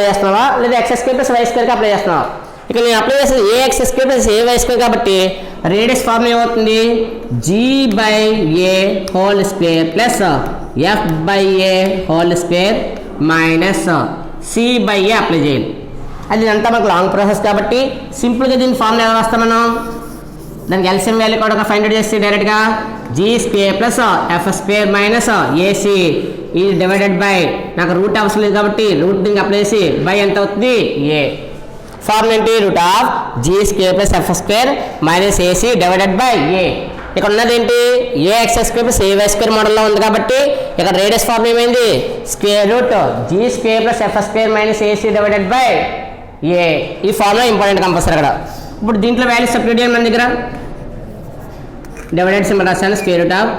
చేస్తున్నావా లేదా ఎక్స్ స్క్వేర్ ప్లస్ వై స్క్వేర్కి అప్లై చేస్తున్నావా. ఇక్కడ నేను అప్లై చేసేది a x square plus a y square కాబట్టి రేడియస్ ఫార్ములా ఏమవుతుంది g/a whole square plus f/a whole square minus c/a apply చేయాలి. అది అంతా మనకు లాంగ్ ప్రాసెస్ కాబట్టి సింపుల్గా దీని ఫార్ములా ఎలా వస్తాం మనం దానికి ఎల్సిఎం వాల్యూ కూడా ఫైండ్ అవుట్ చేస్తే డైరెక్ట్గా g square plus f square minus ac ఇది డివైడెడ్ బై నాకు రూట్ అవసరం లేదు కాబట్టి రూట్ దీనికి అప్లై చేసి బై ఎంత అవుతుంది a. ఫార్ములా ఏంటి root of g square plus f square minus ac divided by a. ఇక్కడ ఉన్నది ఏంటి AX square plus a y square మోడల్లో ఉంది కాబట్టి ఇక్కడ రేడియస్ ఫార్ములా ఏమైంది square root g square plus f square minus ac divided by a. ఈ ఫార్ములా ఇంపార్టెంట్ కంపల్సరీ ఇక్కడ. ఇప్పుడు దీంట్లో వాల్యూ సబ్స్టిట్యూట్ చేయండి మన దగ్గర డివైడెడ్ సింబల్ రాశాను స్క్వేర్ రూట్ ఆఫ్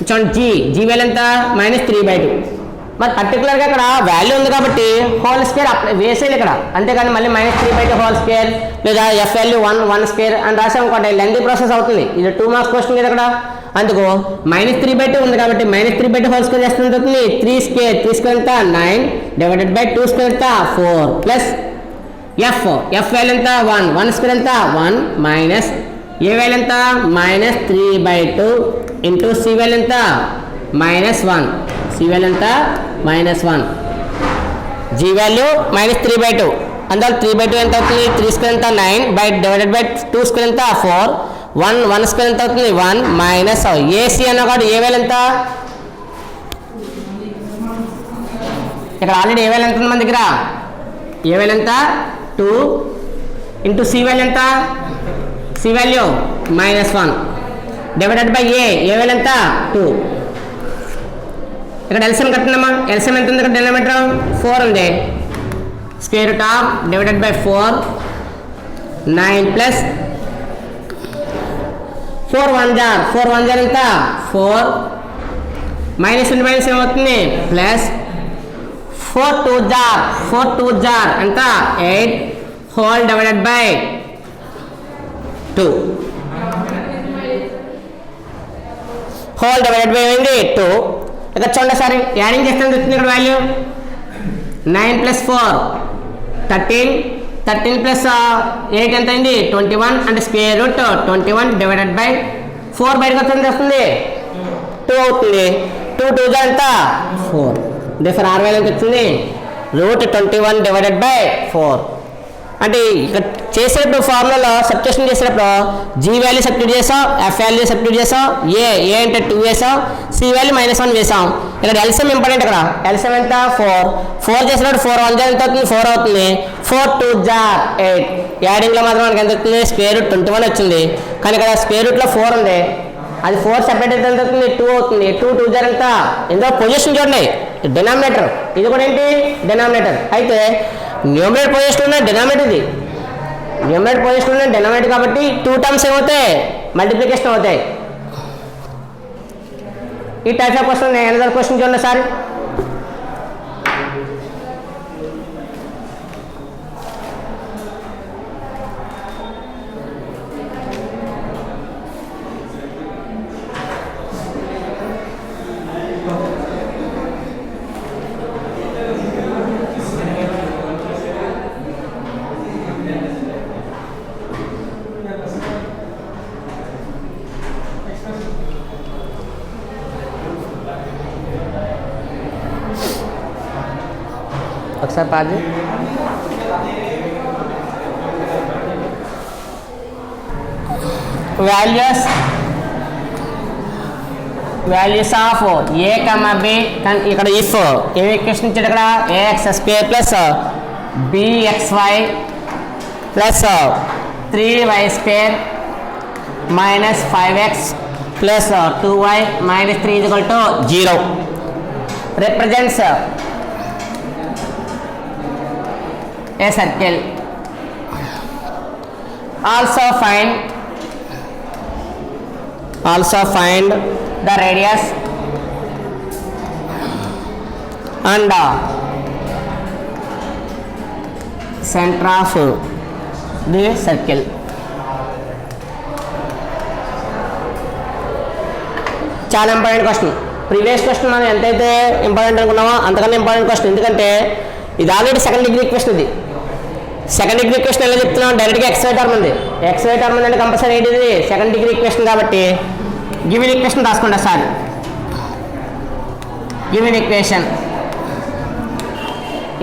చూడండి g వాల్యూ ఎంత -3/2 మరి పర్టికులర్గా ఇక్కడ వాల్యూ ఉంది కాబట్టి హోల్ స్క్వేర్ వేసేది ఇక్కడ అంతేకాని మళ్ళీ -3/2 హోల్ స్క్వేర్ లేదా f వాల్యూ 1 స్క్వేర్ అని రాసాం అనుకోండి లెంతీ ప్రాసెస్ అవుతుంది. ఇది 2 మార్క్స్ క్వశ్చన్ కదా ఇక్కడ. అందుకు -3/2 ఉంది కాబట్టి -3/2 హోల్ స్క్వేర్ చేస్తే ఎంత అవుతుంది 3 స్క్వేర్ ఎంత 9 డివైడెడ్ బై 2 స్క్వేర్ ఎంత 4 ప్లస్ f వాల్యూ ఎంత 1 స్క్వేర్ ఎంత 1 మైనస్ ఏ వాల్యూ ఎంత -3/2 ఇంటూ c వాల్యూ ఎంత -1 c వాల్యూ ఎంత -1 g వాల్యూ -3/2 అందువల్ల 3/2 ఎంత అవుతుంది 3 స్క్వేర్ ఎంత 9 బై డివైడెడ్ బై 2 స్క్వేర్ ఎంత 4 1 స్క్వేర్ ఎంత అవుతుంది 1 మైనస్ ac అన్న కాబట్టి ఏ వాల్యూ ఎంత ఇక్కడ ఆల్రెడీ ఏ వాల్యూ ఎంత ఉంది మన దగ్గర? ఏ వాల్యూ ఎంత? 2 ఇంటూ సి వాల్యూ ఎంత? C value -1 divided by a value ఎంత? 2. ఇక్కడ ఎల్సిఎం కట్టినామా? ఎల్సిఎం ఎంత ఉంది? ఇక్కడ డినామినేటర్ 4 ఉంది. Square root of divided by 4 9 plus 4 1 jar ఎంత? 4 మైనస్ ఇంటూ మైనస్ ఏమవుతుంది? ప్లస్ 4 2 jar ఎంత? 8 whole divided by 2 whole divided by ఏంటి? 2. ఇక్కడ చూడండి సార్ యాడింగ్ చేస్తే వస్తుంది ఇక్కడ వాల్యూ 9 ప్లస్ 4 13 ప్లస్ 8 ఎంత అయింది? 21 అంటే స్క్వేర్ రూట్ 21 డివైడెడ్ బై 4 బయటకు వస్తుంది 2 అవుతుంది. 2 jar ఎంత? 4. డిఫర్ ఆర్ వాల్యూ ఎంత వచ్చింది? √21 డివైడెడ్ బై 4. అంటే ఇక్కడ చేసేటప్పుడు ఫార్ములాలో సబ్స్టిట్యూషన్ చేసేటప్పుడు జీ వాల్యూ సబ్స్టిట్యూట్ చేసాం, ఎఫ్ వాల్యూ సబ్స్టిట్యూట్ చేసాం, ఏ అంటే 2 వేసాం, సి వాల్యూ -1 వేసాం. ఇక్కడ ఎల్సిఎం ఇంపార్టెంట్. ఇక్కడ ఎల్సిఎం ఎంత? 4 చేసినప్పుడు 4 1 jar ఎంత అవుతుంది? 4 అవుతుంది. 4 2 jar 8 యాడింగ్లో మాత్రం మనకి ఎంత అవుతుంది? స్క్వేర్ రూట్ 21 వచ్చింది. కానీ ఇక్కడ స్క్వేర్ రూట్లో 4 ఉంది. అది 4 సెపరేట్ అయితే ఎంత అవుతుంది? 2 అవుతుంది. 2 jar ఎంత? ఇందులో పొజిషన్ చూడండి, డినామినేటర్. ఇది కూడా ఏంటి? డినామినేటర్. అయితే న్యూమరేటర్ పొజిషన్ ఉన్న డినామినేటర్, ఇది న్యూమరేటర్ పొజిషన్ ఉన్న డినామినేటర్ కాబట్టి 2 టర్మ్స్ ఏమవుతాయి? మల్టిప్లికేషన్ అవుతాయి. ఈ type of question another question చూడండి సార్. ఒకసారి పాది values of a comma B. ఇక్కడ ఇఫ్ ఏ ఈక్వేషన్ ఇచ్చాడు? ఇక్కడ ax² plus bxy plus 3y² minus 5x plus 2y minus 3 0 represents a circle. Also find the radius and center of the circle. చాలా ఇంపార్టెంట్ క్వశ్చన్. ప్రీవియస్ క్వశ్చన్ మనం ఎంతైతే ఇంపార్టెంట్ అనుకున్నామో అంతకన్నా ఇంపార్టెంట్ క్వశ్చన్. ఎందుకంటే ఇది ఆల్రెడీ సెకండ్ డిగ్రీ క్వశ్చన్. ఇది సెకండ్ డిగ్రీ క్వశ్చన్ ఎలా చెప్తున్నాం? డైరెక్ట్గా ఎక్స్వై టర్మ్ ఉంది. ఎక్స్వై టర్మ్ ఉందంటే కంపల్సరీ ఏంటిది? సెకండ్ డిగ్రీ క్వశ్చన్ కాబట్టి గివెన్ ఈక్వేషన్ రాసుకుంటా సార్. గివెన్ ఈక్వేషన్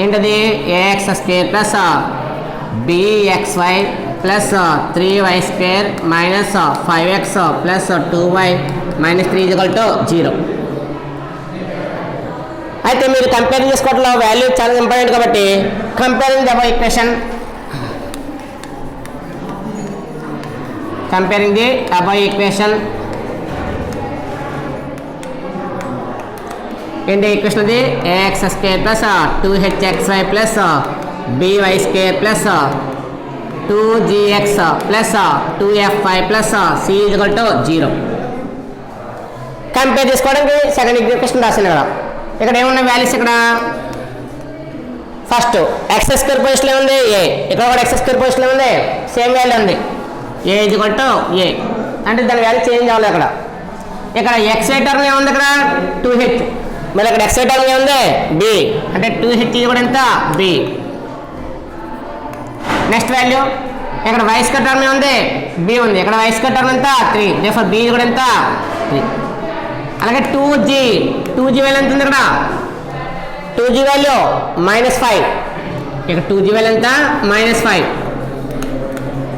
ఏంటది? ax² plus bxy plus 3y² minus 5x plus 2y minus 3 0. అయితే మీరు కంపేరింగ్ చేసుకోవడంలో వాల్యూ చాలా ఇంపార్టెంట్ కాబట్టి comparing the above equation. Comparing the above equation ఏంటి ఈక్వేషన్? అది ax² plus 2hxy plus by² plus 2gx plus 2fy plus c 0. Compare చేసుకోవడానికి సెకండ్ ఈక్వేషన్ రాసింది కదా. ఇక్కడ ఏమున్నాయి వాల్యూస్? ఇక్కడ ఫస్ట్ x² పొజిషన్లో ఉంది ఏ, ఇక్కడ కూడా x² పొజిషన్లో ఉంది, సేమ్ వాల్యూ ఉంది a ఏ అంటే దాని వాల్యూ చేంజ్ అవ్వాలి. ఇక్కడ xy టర్మ్ ఏముంది? ఇక్కడ 2h. మళ్ళీ ఇక్కడ xy టర్మ్ ఏముంది? b అంటే 2h ఇది కూడా ఎంత? b. నెక్స్ట్ వాల్యూ ఇక్కడ y² టర్మ్ ఏముంది? b ఉంది. ఇక్కడ y² టర్మ్ ఎంత? 3. దేర్ఫోర్ b కూడా ఎంత? 3. అలాగే 2g వాల్యూ ఎంత ఉంది? ఇక్కడ 2g వాల్యూ -5. ఇక్కడ 2g వాల్యూ ఎంత? -5.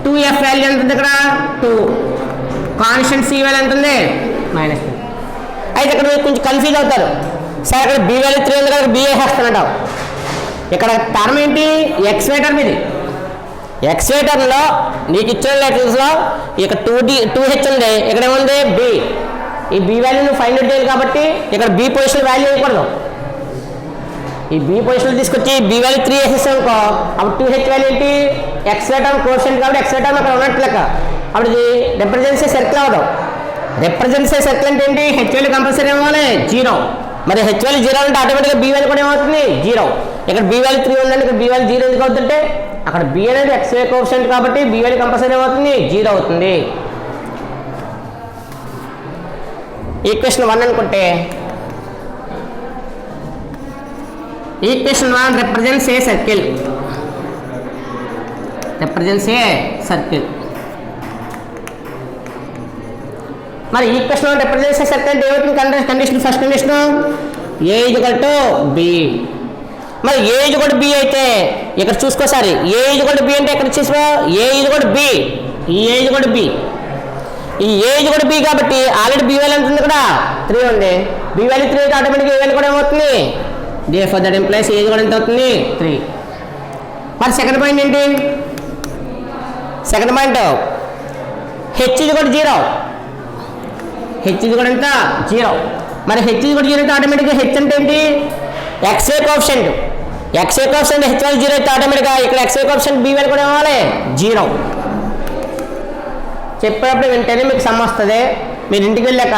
2f వాల్యూ ఎంత ఉంది? ఇక్కడ 2. కాన్స్టెంట్ c వాల్యూ ఎంత ఉంది? -3. అయితే ఇక్కడ మీరు కొంచెం కన్ఫ్యూజ్ అవుతారు. సార్ అక్కడ బి వాల్యూ 3 ఉంది కదా, బి వేసేస్తానంటావు. ఇక్కడ టర్మ్ ఏంటి, ఎక్స్ వై టర్మ్. ఇది ఎక్స్ వై టర్మ్లో నీకు ఇచ్చిన లెటర్స్లో ఇక్కడ 2h ఉంది, ఇక్కడ ఏముంది బి. ఈ బి వాల్యూ నువ్వు ఫైండ్ అవుట్ చేయాలి కాబట్టి ఇక్కడ బి పొజిషన్ వాల్యూ ఇవ్వకూడదు. ఈ బి పొజిషన్ తీసుకొచ్చి బి వాల్యూ 3 వేసేస్తాం అనుకో, అప్పుడు 2h వాల్యూ ఏంటి, ఎక్స్ వై టర్మ్ కోషెంట్ కాబట్టి ఎక్స్ వై టర్మ్ అక్కడ ఉన్నట్టు లెక్క. అప్పుడు ఇది రిప్రజెంట్స్ సర్కిల్ అవ్వదు. రిప్రజెంట్స్ సర్కిల్ అంటే ఏంటి, హెచ్ వాల్యూ కంపల్సరీ ఏమవ్వాలి 0. మరి హెచ్ వాల్యూ 0 అంటే ఆటోమేటిక్గా బి వాల్యూ కూడా ఏమవుతుంది 0. ఇక్కడ బి వాల్యూ 3 ఉందండి, ఇక్కడ బి వాల్యూ 0 ఎందుకు అవుతుందంటే అక్కడ బి అనేది ఎక్స్ వై కోషెంట్ కాబట్టి బి వాల్యూ కంపల్సరీ ఏమవుతుంది 0 అవుతుంది. ఈక్వేషన్ 1 అనుకుంటే equation 1 represents a circle. Represents a circle. మరి ఈక్వేషన్ 1 రిప్రజెంట్స్ ఏ సర్కిల్ అంటే ఏమవుతుంది condition, first condition A equal to be. మరి ఏ ఈక్వల్ టు బి అయితే ఇక్కడ చూసుకోసారి ఏ ఈక్వల్ టు బి అంటే ఇక్కడ చూసుకో ఏ ఈక్వల్ టు బి, ఈ ఏ ఈక్వల్ టు బి, ఈ ఏ ఈక్వల్ టు బి కాబట్టి ఆల్రెడీ బి వాల్యూ ఉంటుంది ఇక్కడ 3 ఉంది. బి వాల్యూ 3 అయితే ఆటోమేటిక్గా ఏ వాల్యూ కూడా ఏమవుతుంది, therefore that implies ఏ కూడా ఎంత అవుతుంది 3. మరి సెకండ్ పాయింట్ ఏంటి, సెకండ్ పాయింట్ హెచ్ ఇది కూడా 0, హెచ్ ఇది కూడా ఎంత 0. మరి హెచ్ ఇది కూడా 0 అయితే ఆటోమేటిక్గా హెచ్ అంటే ఏంటి XA coefficient. XA coefficient H value 0 అయితే ఆటోమేటిక్గా ఇక్కడ ఎక్స్ఏ కోఎఫిషియంట్ బి వాల్యూ కూడా ఏమవ్వాలి 0. చెప్పేటప్పుడు వెంటనే మీకు సమ్ వస్తుంది. మీరు ఇంటికి వెళ్ళాక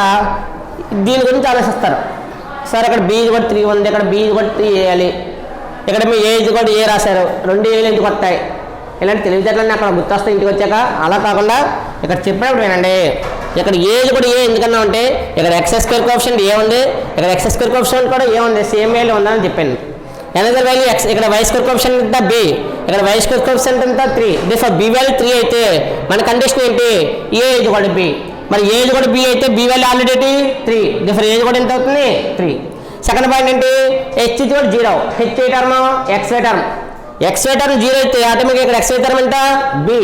దీని గురించి ఆలోచిస్తారు. సార్ అక్కడ బీ కూడా 3 ఉంది, ఇక్కడ బీ కూడా 3 వేయాలి, ఇక్కడ మీ ఏజ్ కూడా ఏ రాశారు, 2 ఏళ్ళు ఎందుకు వస్తాయి, ఇలాంటి తెలివితేటలన్నీ అక్కడ గుర్తొస్తాయి ఇంటికి వచ్చాక. అలా కాకుండా ఇక్కడ చెప్పినప్పుడు వినండి, ఇక్కడ ఏజ్ కూడా ఏ ఎందుకన్నా ఉంటే ఇక్కడ ఎక్స్ స్క్వేర్ కోఎఫిషియంట్ ఏ ఉంది, ఇక్కడ ఎక్స్ స్క్వేర్ కోఎఫిషియంట్ కూడా ఏ ఉంది, సేమ్ వాల్యూ ఉందని చెప్పాను. ఎనదర్ వాల్యూ ఎక్స్, ఇక్కడ వై స్క్వేర్ కోఎఫిషియంట్ ఎంత బి, ఇక్కడ వై స్క్వేర్ కోఎఫిషియంట్ ఎంత 3. దిస్ బి వాల్యూ 3 అయితే మన కండిషన్ ఏంటి ఏ ఏజ్ కూడా బి. మరి ఏజ్ కూడా బి అయితే బి వాల్యూ ఆల్రెడీ 3, దిఫర్ ఏజ్ కూడా ఎంత అవుతుంది 3. సెకండ్ పాయింట్ ఏంటి హెచ్ ఇది కూడా 0, H A term X why term. X why term 0 అయితే ఆటోమేటిక్గా ఇక్కడ ఎక్స్ వై టర్మ్ ఎంత బి,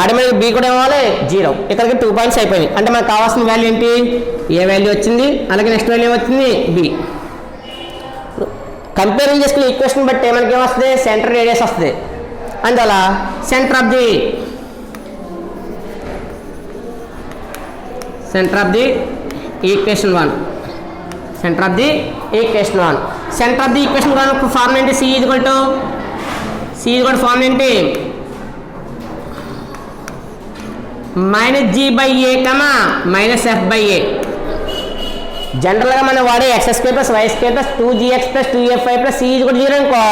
ఆటోమేటిక్ బి కూడా ఏమవ్వాలి 0. ఇక్కడికి 2 పాయింట్స్ అయిపోయింది. అంటే మనకు కావాల్సిన వాల్యూ ఏంటి ఏ వాల్యూ వచ్చింది, అలాగే నెక్స్ట్ వాల్యూ వచ్చింది బి. కంపేరింగ్ చేసుకునే ఈక్వేషన్ బట్టి మనకి ఏమొస్తుంది సెంటర్ రేడియస్ వస్తుంది. అందువల్ల centre of the equation 1, centre of the equation 1, centre of the equation 1 form ఏంటి సి ఈక్వల్ టు ఫార్మ్ ఏంటి -g/a, -f/a. జనరల్గా మనం వాడే x square plus y square plus 2gx plus 2fy plus C కూడా 0 అనుకో,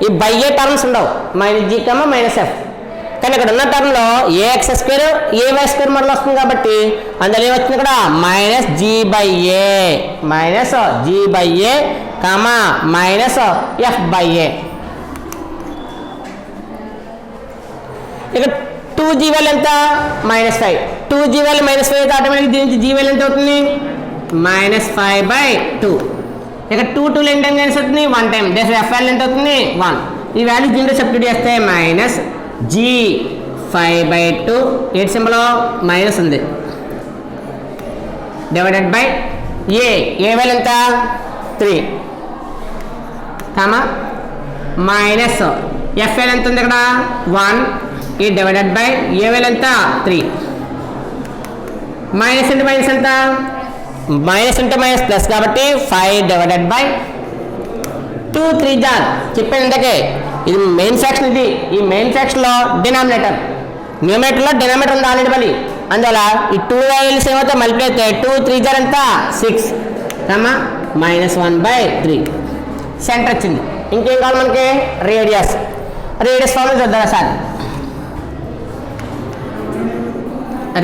ఈ బై-a టర్మ్స్ ఉండవు, -g, -f. కానీ ఇక్కడ ఉన్న టర్మ్లో ఏ x square a y square మరలు వస్తుంది కాబట్టి అందులో ఏమొచ్చింది ఇక్కడ -g/a, -f/a. ఇక 2g వాల్యూ ఎంత -5, 2g వాల్యూ -5 అయితే ఆటోమేటిక్ దీని నుంచి g వాల్యూ ఎంత అవుతుంది -5/2. ఇక 2 ఎంత అవుతుంది 1 టైం, f వాల్యూ ఎంత అవుతుంది 1. ఈ వాల్యూ దీంట్లో సబ్స్టిట్యూట్ చేస్తే -g/5/2, ఏట్ సింబల్ మైనస్ ఉంది, డివైడెడ్ బై ఏ వాల్యూ ఎంత 3, మైనస్ ఎఫ్ వాల్యూ ఎంత ఉంది ఇక్కడ 1, ఈ డివైడెడ్ బై ఏ వాల్యూ ఎంత 3. మైనస్ అంటే మైనస్ ఎంత, మైనస్ అంటే మైనస్ ప్లస్ కాబట్టి 5 డివైడెడ్ బై 2 3 జార్ చెప్పాను ఇంతకే. ఇది మెయిన్ ఫ్రాక్షన్. ఇది ఈ మెయిన్ ఫ్రాక్షన్లో డినామినేటర్, న్యూమరేటర్లో డినామినేటర్ ఉంది ఆల్రెడీ మళ్ళీ. అందువల్ల ఈ 2 వాల్యూస్ ఏమైతే మల్టిప్లై అయితే 2 3 జార్ ఎంత 6, -1/3. సెంటర్ వచ్చింది. ఇంకేం కావాలి మనకి రేడియస్ ఫార్ములా చూద్దాం sir.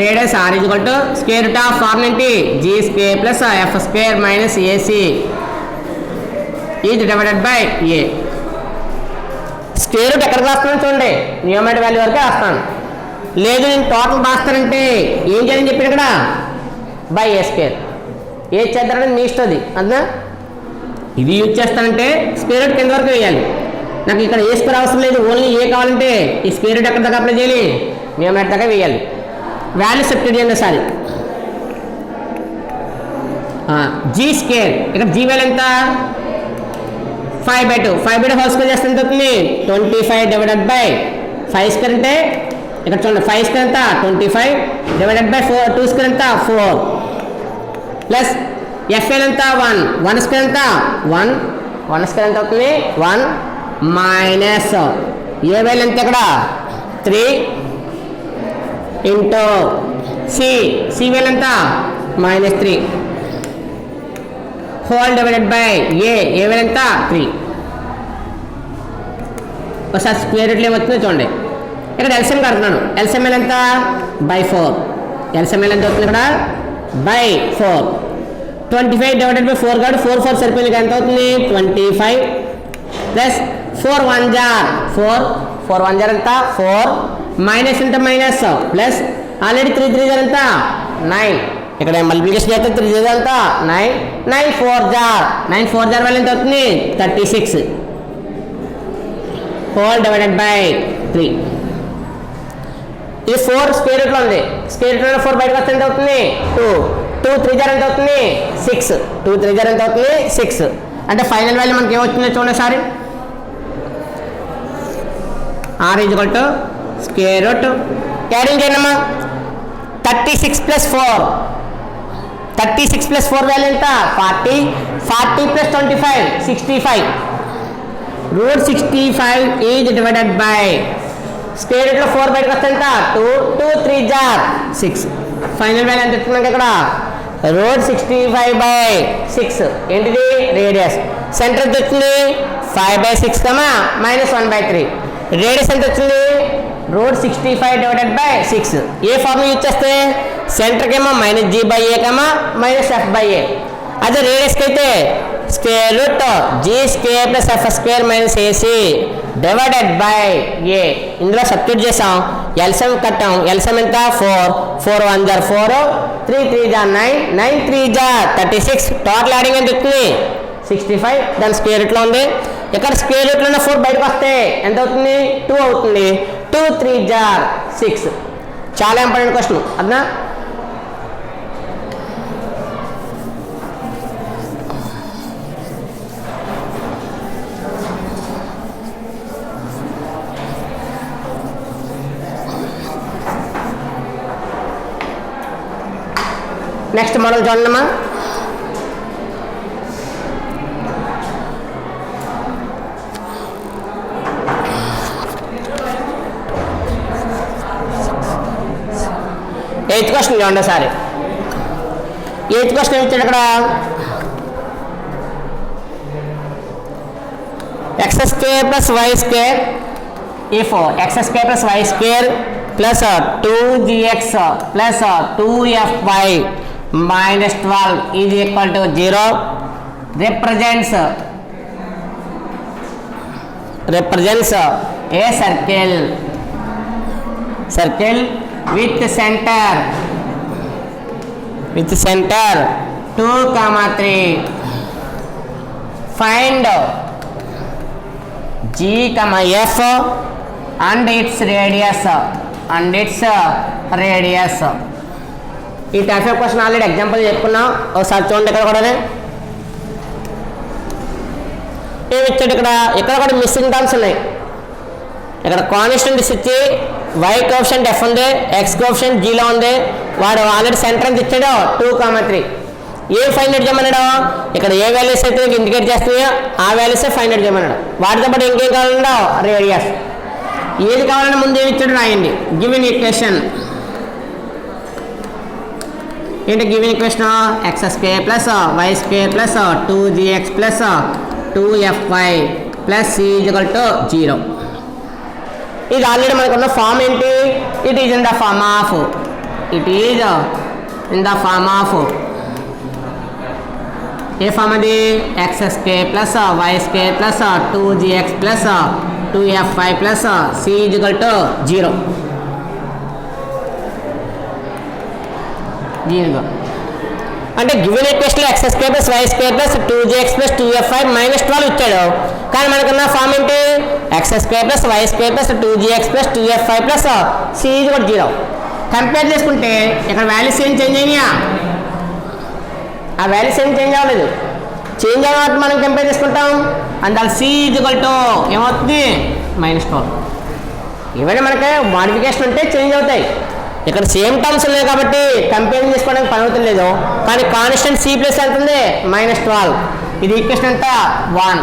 Radius r square root of formula ఏంటి g² plus f² minus ac is divided by a. Square root ఎక్కడికి రాస్తున్నాను చూడండి, న్యూమరేటర్ వాల్యూ వరకే రాస్తాను. లేదు నేను టోటల్ రాస్తానంటే ఏం చేయాలని చెప్పాను ఇక్కడ /a². ఏది చేద్దారని మీ ఇష్టది అంతా. ఇది యూజ్ చేస్తానంటే స్క్వేర్ రూట్ కింద వరకు వేయాలి. నాకు ఇక్కడ ఏ స్క్వేర్ అవసరం లేదు, ఓన్లీ ఏ కావాలంటే ఈ స్క్వేర్ రూట్ ఎక్కడ దాకా అప్లై చేయాలి న్యూమరేటర్ దాకా వేయాలి. వాల్యూ సబ్స్టిట్యూట్ చేయండి ఒకసారి. జీ స్క్వేర్, ఇక్కడ జీ వాల్యూ ఎంత 5/2, 5/2 హోల్ స్క్వేర్ చేస్తే ఎంత అవుతుంది 25 డివైడెడ్ బై 5 స్క్వేర్ అంటే ఇక్కడ చూడండి 5 స్క్వేర్ ఎంత 25 డివైడెడ్ బై 4, 2 స్క్వేర్ ఎంత 4 ప్లస్ ఎఫ్ఎల్ ఎంత 1 స్క్వేర్ ఎంత 1 స్క్వేర్ ఎంత అవుతుంది 1 మైనస్ ఏ వాల్యూ ఎంత ఇక్కడ 3 ఇంటూ సి వాల్యూ ఎంత -3 whole divided by a value ఎంత 3. ఒకసారి స్క్వేర్ రూట్లో ఏమవుతుందో చూడండి. ఇక్కడ ఎల్సిఎం కడుతున్నాను. ఎల్సిఎం ఎంత /4, ఎల్సిఎం ఎంత అవుతుంది ఇక్కడ /4. 25 డివైడెడ్ బై 4 కాబట్టి 4 4 సరిపోయింది, ఎంత అవుతుంది 25 ప్లస్ 4 1 జార్ 4 ఎంత 4 మైనస్ ఎంత మైనస్ ప్లస్ ఆల్రెడీ 3 3 జార్ ఎంత 9. ఇక్కడ మల్టిప్లికేషన్ చేస్తే 3 3 జార్ ఎంత 9 4 జార్ వల్ల ఎంత అవుతుంది 36 హోల్ డివైడెడ్ బై 3. ఇది 4 స్క్వేర్ రూట్లో ఉంది. స్క్వేర్ రూట్లో 4 బయటకు వస్తే ఎంత అవుతుంది 2 3 జార్ ఎంత అవుతుంది 6 2 3 జార్ ఎంత అవుతుంది 6. అంటే ఫైనల్ వాల్యూ మనకి ఏమవుతుందో చూడండి sorry. r = square root adding చేయండమ్మా 36 ప్లస్ 4 వాల్యూ ఎంత 40 plus 25 65 √65 is divided by square రూట్లో 4 బయటకు వస్తే ఎంత 2 3 జార్ 6. ఫైనల్ వాల్యూ ఎంత ఇస్తున్నాం ఇక్కడ √65/6 ఏంటిది రేడియస్. సెంటర్ ఎంత వచ్చింది 5/6 -1/3. రేడియస్ ఎంత వచ్చింది √65 divided by 6. A formula use చేస్తే సెంటర్కి ఏమో -g/a -f/a. అదే రేడియస్కి అయితే square root g² + f² - ac divided by a. ఇందులో సబ్స్టిట్యూట్ చేసాం, ఎల్సిఎం కట్టాం. ఎల్సిఎం ఎంత 4 1 జార్ 4 3 3 జార్ 9 9 3 జార్ 36. టోటల్ యాడింగ్ ఎంత వచ్చింది 65. దాని స్క్వేర్ రూట్లో ఉంది. ఇక్కడ స్క్వేర్ రూట్లో 4 బయటకు వస్తే ఎంత అవుతుంది 2 అవుతుంది. 2 3 జార్ 6. చాలా ఇంపార్టెంట్ క్వశ్చన్ అదనా. నెక్స్ట్ మోడల్ చూడమ్మా. ఎయిత్ క్వశ్చన్ చూడండి ఒకసారి. ఎయిత్ క్వశ్చన్ ఇచ్చాడు ఇక్కడ x² + y² if x² + y² plus 2gx plus 2fy minus 12 is equal to 0 represents a circle with center 2, 3. Find g, f and its radius. ఈ type of question already example చెప్పుకున్నాం. ఒకసారి చూడండి. ఇక్కడ కూడా ఏమి ఇచ్చాడు ఇక్కడ కూడా మిస్సింగ్ టర్మ్స్ ఉన్నాయి. ఇక్కడ కాన్స్టెంట్స్ ఇచ్చి y కోఎఫిషియంట్ f ఉంది, x కోఎఫిషియంట్ g లో ఉంది. వాడు ఆల్రెడీ సెంటర్ ఎంత ఇచ్చాడో 2, 3. ఏం ఫైండ్ అవుట్ చేయమన్నాడు ఇక్కడ ఏ వాల్యూస్ అయితే ఇండికేట్ చేస్తున్నాయో ఆ వాల్యూసే ఫైండ్ అవుట్ చేయమన్నాడు. వాటితో పాటు ఇంకేం కావాలండో రేడియస్. ఏది కావాలంటే ముందు ఏమి ఇచ్చాడు రాయండి. గివెన్ ఈక్వేషన్ ఏంటి given equation x² + y² + 2gx + 2fy + c = 0. ఇది ఆల్రెడీ మనకున్న ఫామ్ ఏంటి it is in the form of a form అది x² + y² + 2gx + 2fy + c = 0. అంటే given equation x² + y² + 2gx + 2fy - 12 ఇచ్చాడు. కానీ మనకున్న ఫామ్ ఏంటి x² + y² + 2gx + 2fy + c = 0. Compare చేసుకుంటే ఇక్కడ వాల్యూస్ ఏం చేంజ్ అయినాయా ఆ వాల్యూస్ ఏం చేంజ్ అవ్వలేదు. చేంజ్ అవ్వడం మనం కంపేర్ చేసుకుంటాం. అందువల్ల C = ఏమవుతుంది -12. ఇవన్నీ మనకి మాడిఫికేషన్ ఉంటే చేంజ్ అవుతాయి. ఇక్కడ సేమ్ టర్మ్స్ ఉన్నాయి కాబట్టి కంపేర్ చేసుకోవడానికి పని అవుతుంది. కానీ కాన్స్టెంట్ C ప్లస్ ఎంత ఉంది -12. ఇది ఈక్వేషన్ ఎంత 1.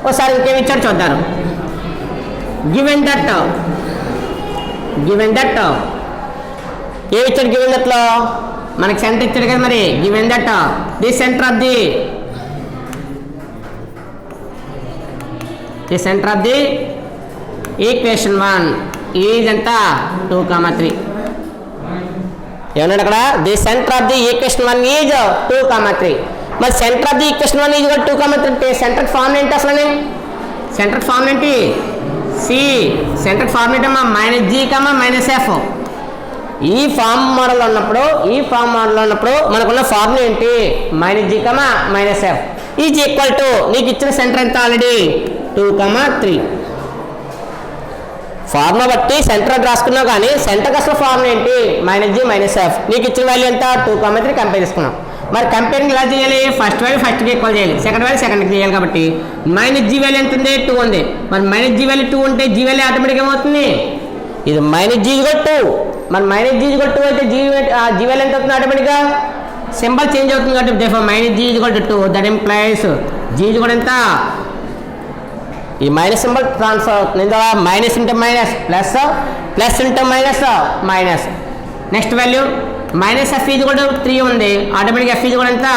ఒకసారి ఇంకేమి ఇచ్చాడు చూద్దాం. గివెన్ దట్ ఏ ఇచ్చాడు? గివెన్ దట్ లో మనకి సెంటర్ ఇచ్చాడు కదా. మరి given that the centre of the equation 1 is ఎంత 2, 3. ఏమన్నాడు అక్కడ? The centre of the equation 1 is 2, 3. మరి centre of the equation 1 is 2, 3 అంటే సెంటర్ ఫార్మ్ ఏంటి? అసలు సెంటర్ ఫార్మ్ ఏంటి? C. సెంటర్ ఫార్మ్ ఏంటమ్మా -G, -F. ఈ ఫార్మ్ మోడల్ ఉన్నప్పుడు మనకున్న ఫార్ములా ఏంటి? -G, -F is equal to నీకు ఇచ్చిన సెంటర్ ఎంత ఆల్రెడీ 2, 3. ఫార్ములా బట్టి సెంటర్ రాసుకున్నావు కానీ సెంటర్ అసలు ఫార్ములా ఏంటి? -G, -F. నీకు ఇచ్చిన వాల్యూ ఎంత 2, 3 కంపేర్ చేసుకున్నాం. మరి కంపేరింగ్ ఎలా చేయాలి? ఫస్ట్ వాల్యూ ఫస్ట్కి ఈక్వల్ చేయాలి, సెకండ్ వాల్యూ సెకండ్కి చేయాలి. కాబట్టి -G వాల్యూ ఎంత ఉంది? 2 ఉంది. మరి -G వాల్యూ 2 ఉంటే G వాల్యూ ఆటోమేటిక్గా ఏమవుతుంది? ఇది -G = 2. మరి -G = 2 అయితే G వాల్యూ ఎంత అవుతుంది? ఆటోమేటిక్గా సింబల్ చేంజ్ అవుతుంది కాబట్టి -G = 2. దట్ ఇంప్లైస్ G కూడా ఎంత? ఈ మైనస్ సింబల్ ట్రాన్స్ఫర్ అవుతుంది. Minus into minus plus, plus into minus. Next value -F = 3 ఉంది. ఆటోమేటిక్గా F కూడా ఎంత?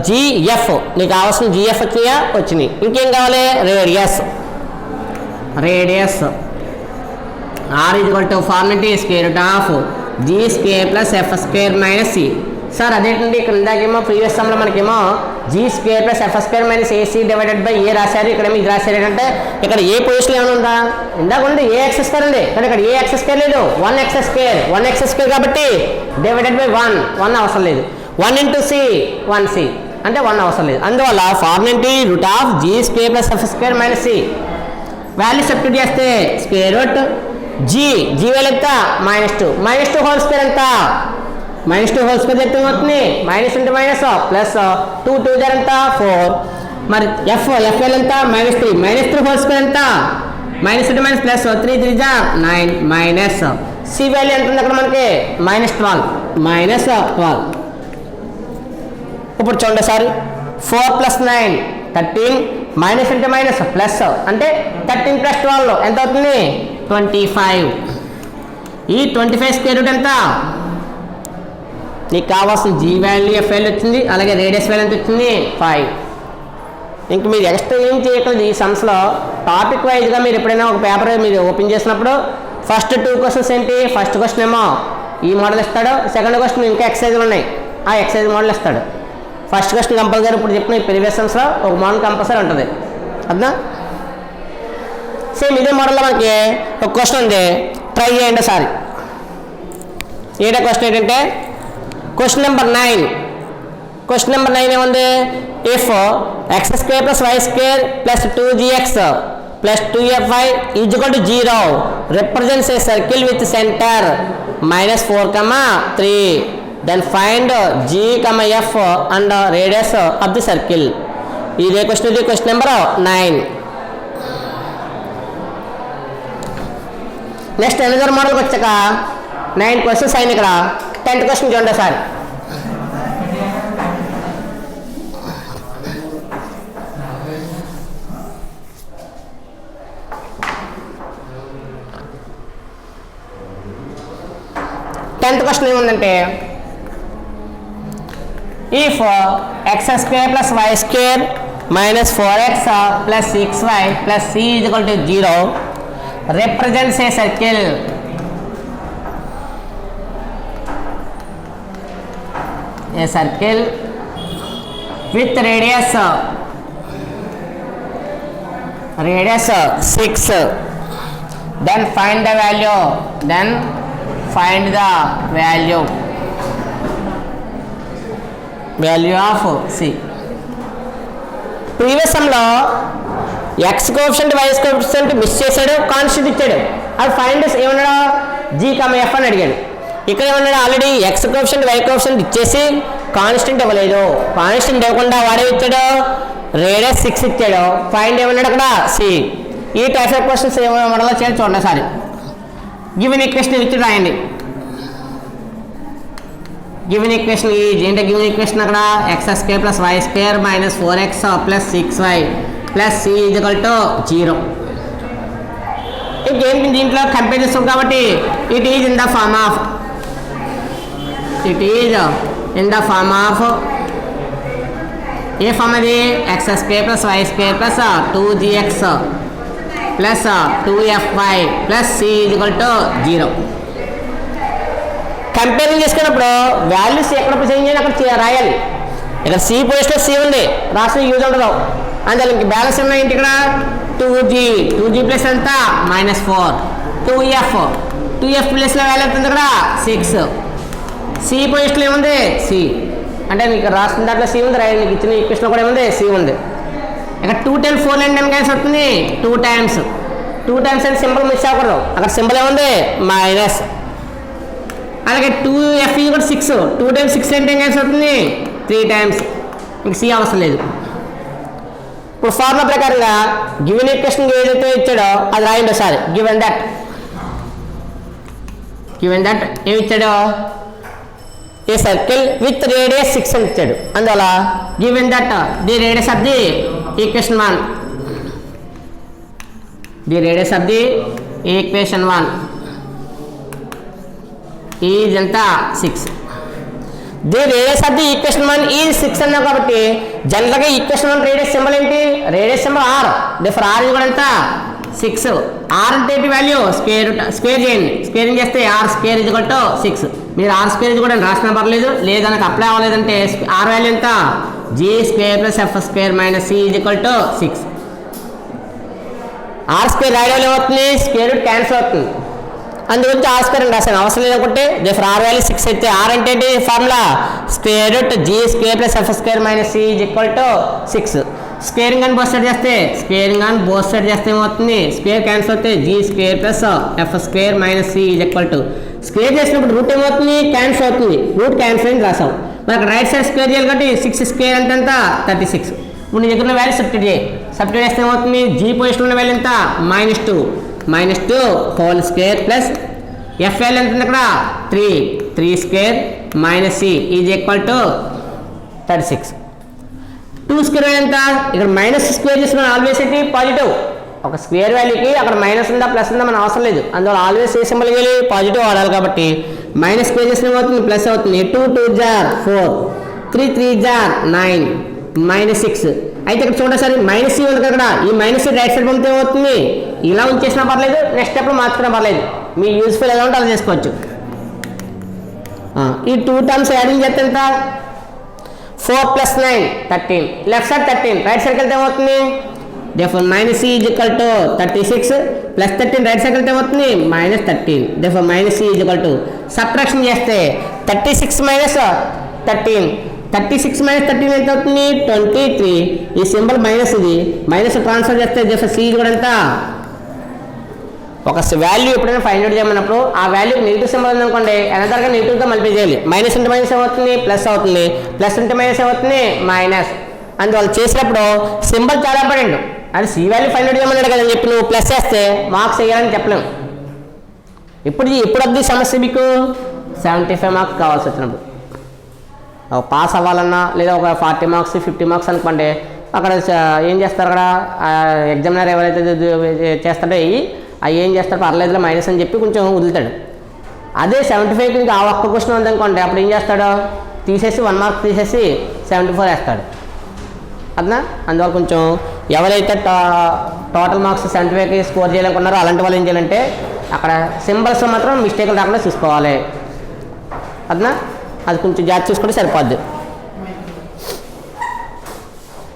GF. నీకు కావాల్సిన GF వచ్చినాయి. ఇంకేం కావాలి? Radius. R = formula G² + F² - C. Sir అదేంటండి ఇక్కడ ఇందాకేమో ప్రీవియస్ సమ్లో మనకేమో G² + F² - AC / A రాశారు. ఇక్కడేమో ఇది రాశారు. ఏంటంటే ఇక్కడ ఏ పొజిషన్ ఏమైనా ఉందా? ఇందాక ఉంది AX² ఉంది. కానీ ఇక్కడ AX² లేదు, 1x² కాబట్టి /1 అవసరం లేదు. 1 × C 1C అంటే 1 అవసరం లేదు. అందువల్ల ఫార్ములా ఏంటి? G² + F² - C. Value substitute చేస్తే G వాల్యూ ఎంత? -2 హోల్ స్క్వేర్ ఎంత? -2 హోల్ స్క్వేర్ ఎంత అవుతుంది? -, ప్లస్ 2 2 ఎంత? 4. మరి F వాల్యూ ఎంత? -3 హోల్ స్క్వేర్ ఎంత? -2 ప్లస్ 3 3 9 C వాల్యూ ఎంత ఉంది అక్కడ మనకి? -12. ఇప్పుడు చూడండి సార్, 4 + 9 13, -, ప్లస్ అంటే 13 + 12 ఎంత అవుతుంది? 25. ఈ 25 స్క్వేర్ రూట్ ఎంత? నీకు కావాల్సిన G వాల్యూ, F వాల్యూ వచ్చింది. అలాగే రేడియస్ వాల్యూ ఎంత వచ్చింది? 5. ఇంక మీరు ఎక్స్ట్రా ఏం చేయట్లేదు ఈ సమ్స్లో. టాపిక్ వైజ్గా మీరు ఎప్పుడైనా ఒక పేపర్ మీరు ఓపెన్ చేసినప్పుడు ఫస్ట్ 2 క్వశ్చన్స్ ఏంటి? ఫస్ట్ క్వశ్చన్ ఏమో ఈ మోడల్ ఇస్తాడు. సెకండ్ క్వశ్చన్ ఇంకా ఎక్సైజ్లు ఉన్నాయి, ఆ ఎక్సైజ్ మోడల్ ఇస్తాడు. ఫస్ట్ క్వశ్చన్ కంపల్సరీ ఇప్పుడు చెప్పిన ఈ ప్రీవియస్ సమ్స్లో ఒక మోడల్ కంపల్సరీ ఉంటుంది. అర్థం? సేమ్ ఇదే మోడల్లో మనకి ఒక క్వశ్చన్ ఉంది, ట్రై చేయండి సార్. ఏదో క్వశ్చన్ ఏంటంటే క్వశ్చన్ నెంబర్ 9. క్వశ్చన్ నెంబర్ 9 ఏముంది? If x² + y² + 2gx + 2fy = 0 represents a circle with center -4, 3. Then find G, F and radius of the circle. ఇదే క్వశ్చన్. ఇది క్వశ్చన్ నెంబర్ 9. నెక్స్ట్ ఎనదర్ మోడల్కి వచ్చాక 9 క్వశ్చన్స్ అయిన ఇక్కడ 10th క్వశ్చన్ చూడండి సార్. టెన్త్ క్వశ్చన్ ఏముందంటే if x² + y² - 4x + 6y + c = 0 represents a circle with radius 6. Then find the value of C. Previous సమ్లో x coefficient y coefficient miss చేశాడు, కాన్స్టెంట్ ఇచ్చాడు. అది ఫైండ్ ఏమన్నాడు? జీ కమ ఎఫ్ అని అడిగాడు. ఇక్కడ ఏమన్నాడు, already x coefficient y coefficient ఇచ్చేసి కాన్స్టెంట్ ఇవ్వలేదు. కాన్స్టెంట్ ఇవ్వకుండా వాడే ఇచ్చాడు, రేడియస్ 6 ఇచ్చాడు. ఫైండ్ ఏమన్నాడు అక్కడ సి. ఈ టైప్ ఆఫ్ క్వశ్చన్స్ ఏమన్నా చేయాలి చూడండి సారి. గివెన్ ఈక్వేషన్ ఇచ్చి రాయండి. గివెన్ ఈక్వేషన్ ఏంటంటే గివెన్ ఈక్వేషన్ అక్కడ x square plus y square minus 4x plus 6y plus C equal to 0. ఇంకేంటి దీంట్లో కంపేర్ చేస్తాం కాబట్టి it is in the form of a form అది x square plus y square plus 2gx plus 2fy plus C equal to 0. Comparing చేసుకున్నప్పుడు వాల్యూస్ ఎక్కడ చేంజ్ చేయాలి అక్కడ రాయాలి. ఇక్కడ సి ప్లేస్లో సి ఉంది, రాసిన యూజ్ ఉండదు. అందులో ఇంక బ్యాలెన్స్ ఉన్నాయంటే ఇక్కడ 2g ప్లస్ ఎంత -4, 2f ప్లేస్లో వాల్యూ అవుతుంది ఇక్కడ 6. సి ప్లేస్లో ఏముంది సి, అంటే నీకు రాసిన దాంట్లో సి ఉంది, రాయాలి. నీకు ఇచ్చిన ఈక్వేషన్లో కూడా ఏముంది సి ఉంది. ఇక్కడ 2 times 4 అంటే క్యాన్సిల్ అవుతుంది 2 times అంటే సింబల్ మిస్ అవ్వకూడదు. అక్కడ సింబల్ ఏముంది మైనస్. అలాగే 2f కూడా 6, 2 times 6 అంటే క్యాన్సిల్ అవుతుంది 3 times. ఇంక సి అవసరం లేదు. ఇప్పుడు ఫార్ములా ప్రకారంగా గివెన్ ఈక్వేషన్ ఏదైతే ఇచ్చాడో అది రాయండి ఒకసారి. గివెన్ దట్ ఏమి ఇచ్చాడో ఏ సర్కిల్ విత్ రేడియస్ 6 అని ఇచ్చాడు. అందువల్ల given that the radius of the equation 1 is ఎంత 6. The radius of the equation 1 is 6 అన్నావు కాబట్టి జనరల్గా ఈక్వేషన్ 1 రేడియస్ సింబల్ ఏంటి, radius symbol r. For r కూడా ఎంత 6. ఆర్ అంటే ఏంటి వాల్యూ స్క్వేర్ చేయండి. స్క్వేరింగ్ చేస్తే r square is equal to 6. మీరు ఆర్ స్క్వేర్ కూడా రాసినా పర్లేదు, లేదా నాకు అప్లై అవ్వలేదంటే ఆర్ వాల్యూ ఎంత g square plus f square minus c is equal to 6. R square రాయడం ఏమవుతుంది, స్క్వేర్ రూట్ క్యాన్సిల్ అవుతుంది. అందుగురించి ఆర్ స్క్వేర్ అని రాశాను, అవసరం లేదనుకుంటే ఫర్ ఆర్ వాల్యూ 6 అయితే ఆర్ అంటే ఏంటి formula square root g square plus f square minus c is equal to 6. Squaring అని బోత్ సైడ్ చేస్తే ఏమవుతుంది, స్క్వేర్ క్యాన్సిల్ అవుతే g square plus f square minus c is equal to. Square చేసినప్పుడు రూట్ ఏమవుతుంది క్యాన్సిల్ అవుతుంది, రూట్ క్యాన్సిల్ అని రాసాం. మనకు రైట్ సైడ్ స్క్వేర్ చేయాలి కాబట్టి 6 స్క్వేర్ అంటే ఎంత 36. ఇప్పుడు నీ దగ్గర వాల్యూ సబ్స్టిట్యూట్ చేస్తే ఏమవుతుంది, జీ పొజిషన్ ఉన్న వాల్యూ ఎంత -2 whole square plus f value ఎంత ఇక్కడ 3 square minus c is equal to 36. 2 square value ఎంత, ఇక్కడ మైనస్ స్క్వేర్ చేసిన ఆల్వేస్ ఏంటి పాజిటివ్. ఒక స్క్వేర్ వాల్యూకి అక్కడ మైనస్ ఉందా ప్లస్ ఉందా మనకు అవసరం లేదు. అందువల్ల ఆల్వేస్ ఏ సింబల్ వెళ్ళి పాజిటివ్ వాడాలి కాబట్టి మైనస్ స్క్వేర్ చేసిన ఏమవుతుంది ప్లస్ అవుతుంది. 2 2 jar 4, 3 3 jar 9 -6. అయితే ఇక్కడ చూడండి సార్ మైనస్ సి ఉంది కదా, ఈ మైనస్ రైట్ సైడ్ పంపితే ఏమవుతుంది, ఇలా ఉంచేసినా పర్లేదు, నెక్స్ట్ స్టెప్లో మార్చుకున్నా పర్లేదు. మీ యూజ్ఫుల్ ఎలా ఉంటే అలా చేసుకోవచ్చు. ఈ 2 టర్మ్స్ యాడింగ్ చేస్తే ఎంత 4 + 9 13. లెఫ్ట్ సైడ్ 13, రైట్ సైడ్కి వెళ్తే ఏమవుతుంది therefore -c is equal to 36 plus 13 right side వెళ్తే ఏమవుతుంది -13. therefore -c is equal to subtraction చేస్తే 36 - 13 ఎంత అవుతుంది 23. ఈ సింబల్ మైనస్, ఇది మైనస్ ట్రాన్స్ఫర్ చేస్తే therefore c కూడా ఎంత, ఒక వాల్యూ ఎప్పుడైనా ఫైండ్ అవుట్ చేయమన్నప్పుడు ఆ వాల్యూ నెగిటివ్ సింబల్ ఉందనుకోండి ఎనదర్గా నెగిటివ్గా మల్టిప్లై చేయాలి. మైనస్ అంటే మైనస్ ఏమవుతుంది ప్లస్ అవుతుంది, ప్లస్ అంటే మైనస్ ఏమవుతుంది మైనస్. అందువల్ల చేసినప్పుడు సింబల్ చాలా ఇంపార్టెంట్. అది సి వాల్యూ ఫైండ్ అవుట్ చేయమన్నాడు కదా అని చెప్పి నువ్వు ప్లస్ చేస్తే మార్క్స్ వేయాలని చెప్పలేము. ఇప్పుడు వద్దు సమస్య మీకు 75 మార్క్స్ కావాల్సి వచ్చినప్పుడు పాస్ అవ్వాలన్నా, లేదా ఒక 40 మార్క్స్ 50 మార్క్స్ అనుకోండి, అక్కడ ఏం చేస్తారు, అక్కడ ఎగ్జామినర్ ఎవరైతే చేస్తాడో అవి ఏం చేస్తాడు పర్లేదులో మైనస్ అని చెప్పి కొంచెం వదులుతాడు. అదే 75కి ఇంకా ఆ ఒక్క క్వశ్చన్ ఉందనుకోండి, అప్పుడు ఏం చేస్తాడు తీసేసి 1 మార్క్ తీసేసి 74 వేస్తాడు. అదనా అందువల్ల కొంచెం ఎవరైతే టోటల్ మార్క్స్ 75కి స్కోర్ చేయాలనుకున్నారో అలాంటి వాళ్ళు ఏం చేయాలంటే అక్కడ సింబల్స్ మాత్రం మిస్టేక్లు రాకుండా చూసుకోవాలి. అదనా అది కొంచెం జాగ్రత్త చూసుకుంటే సరిపోద్ది.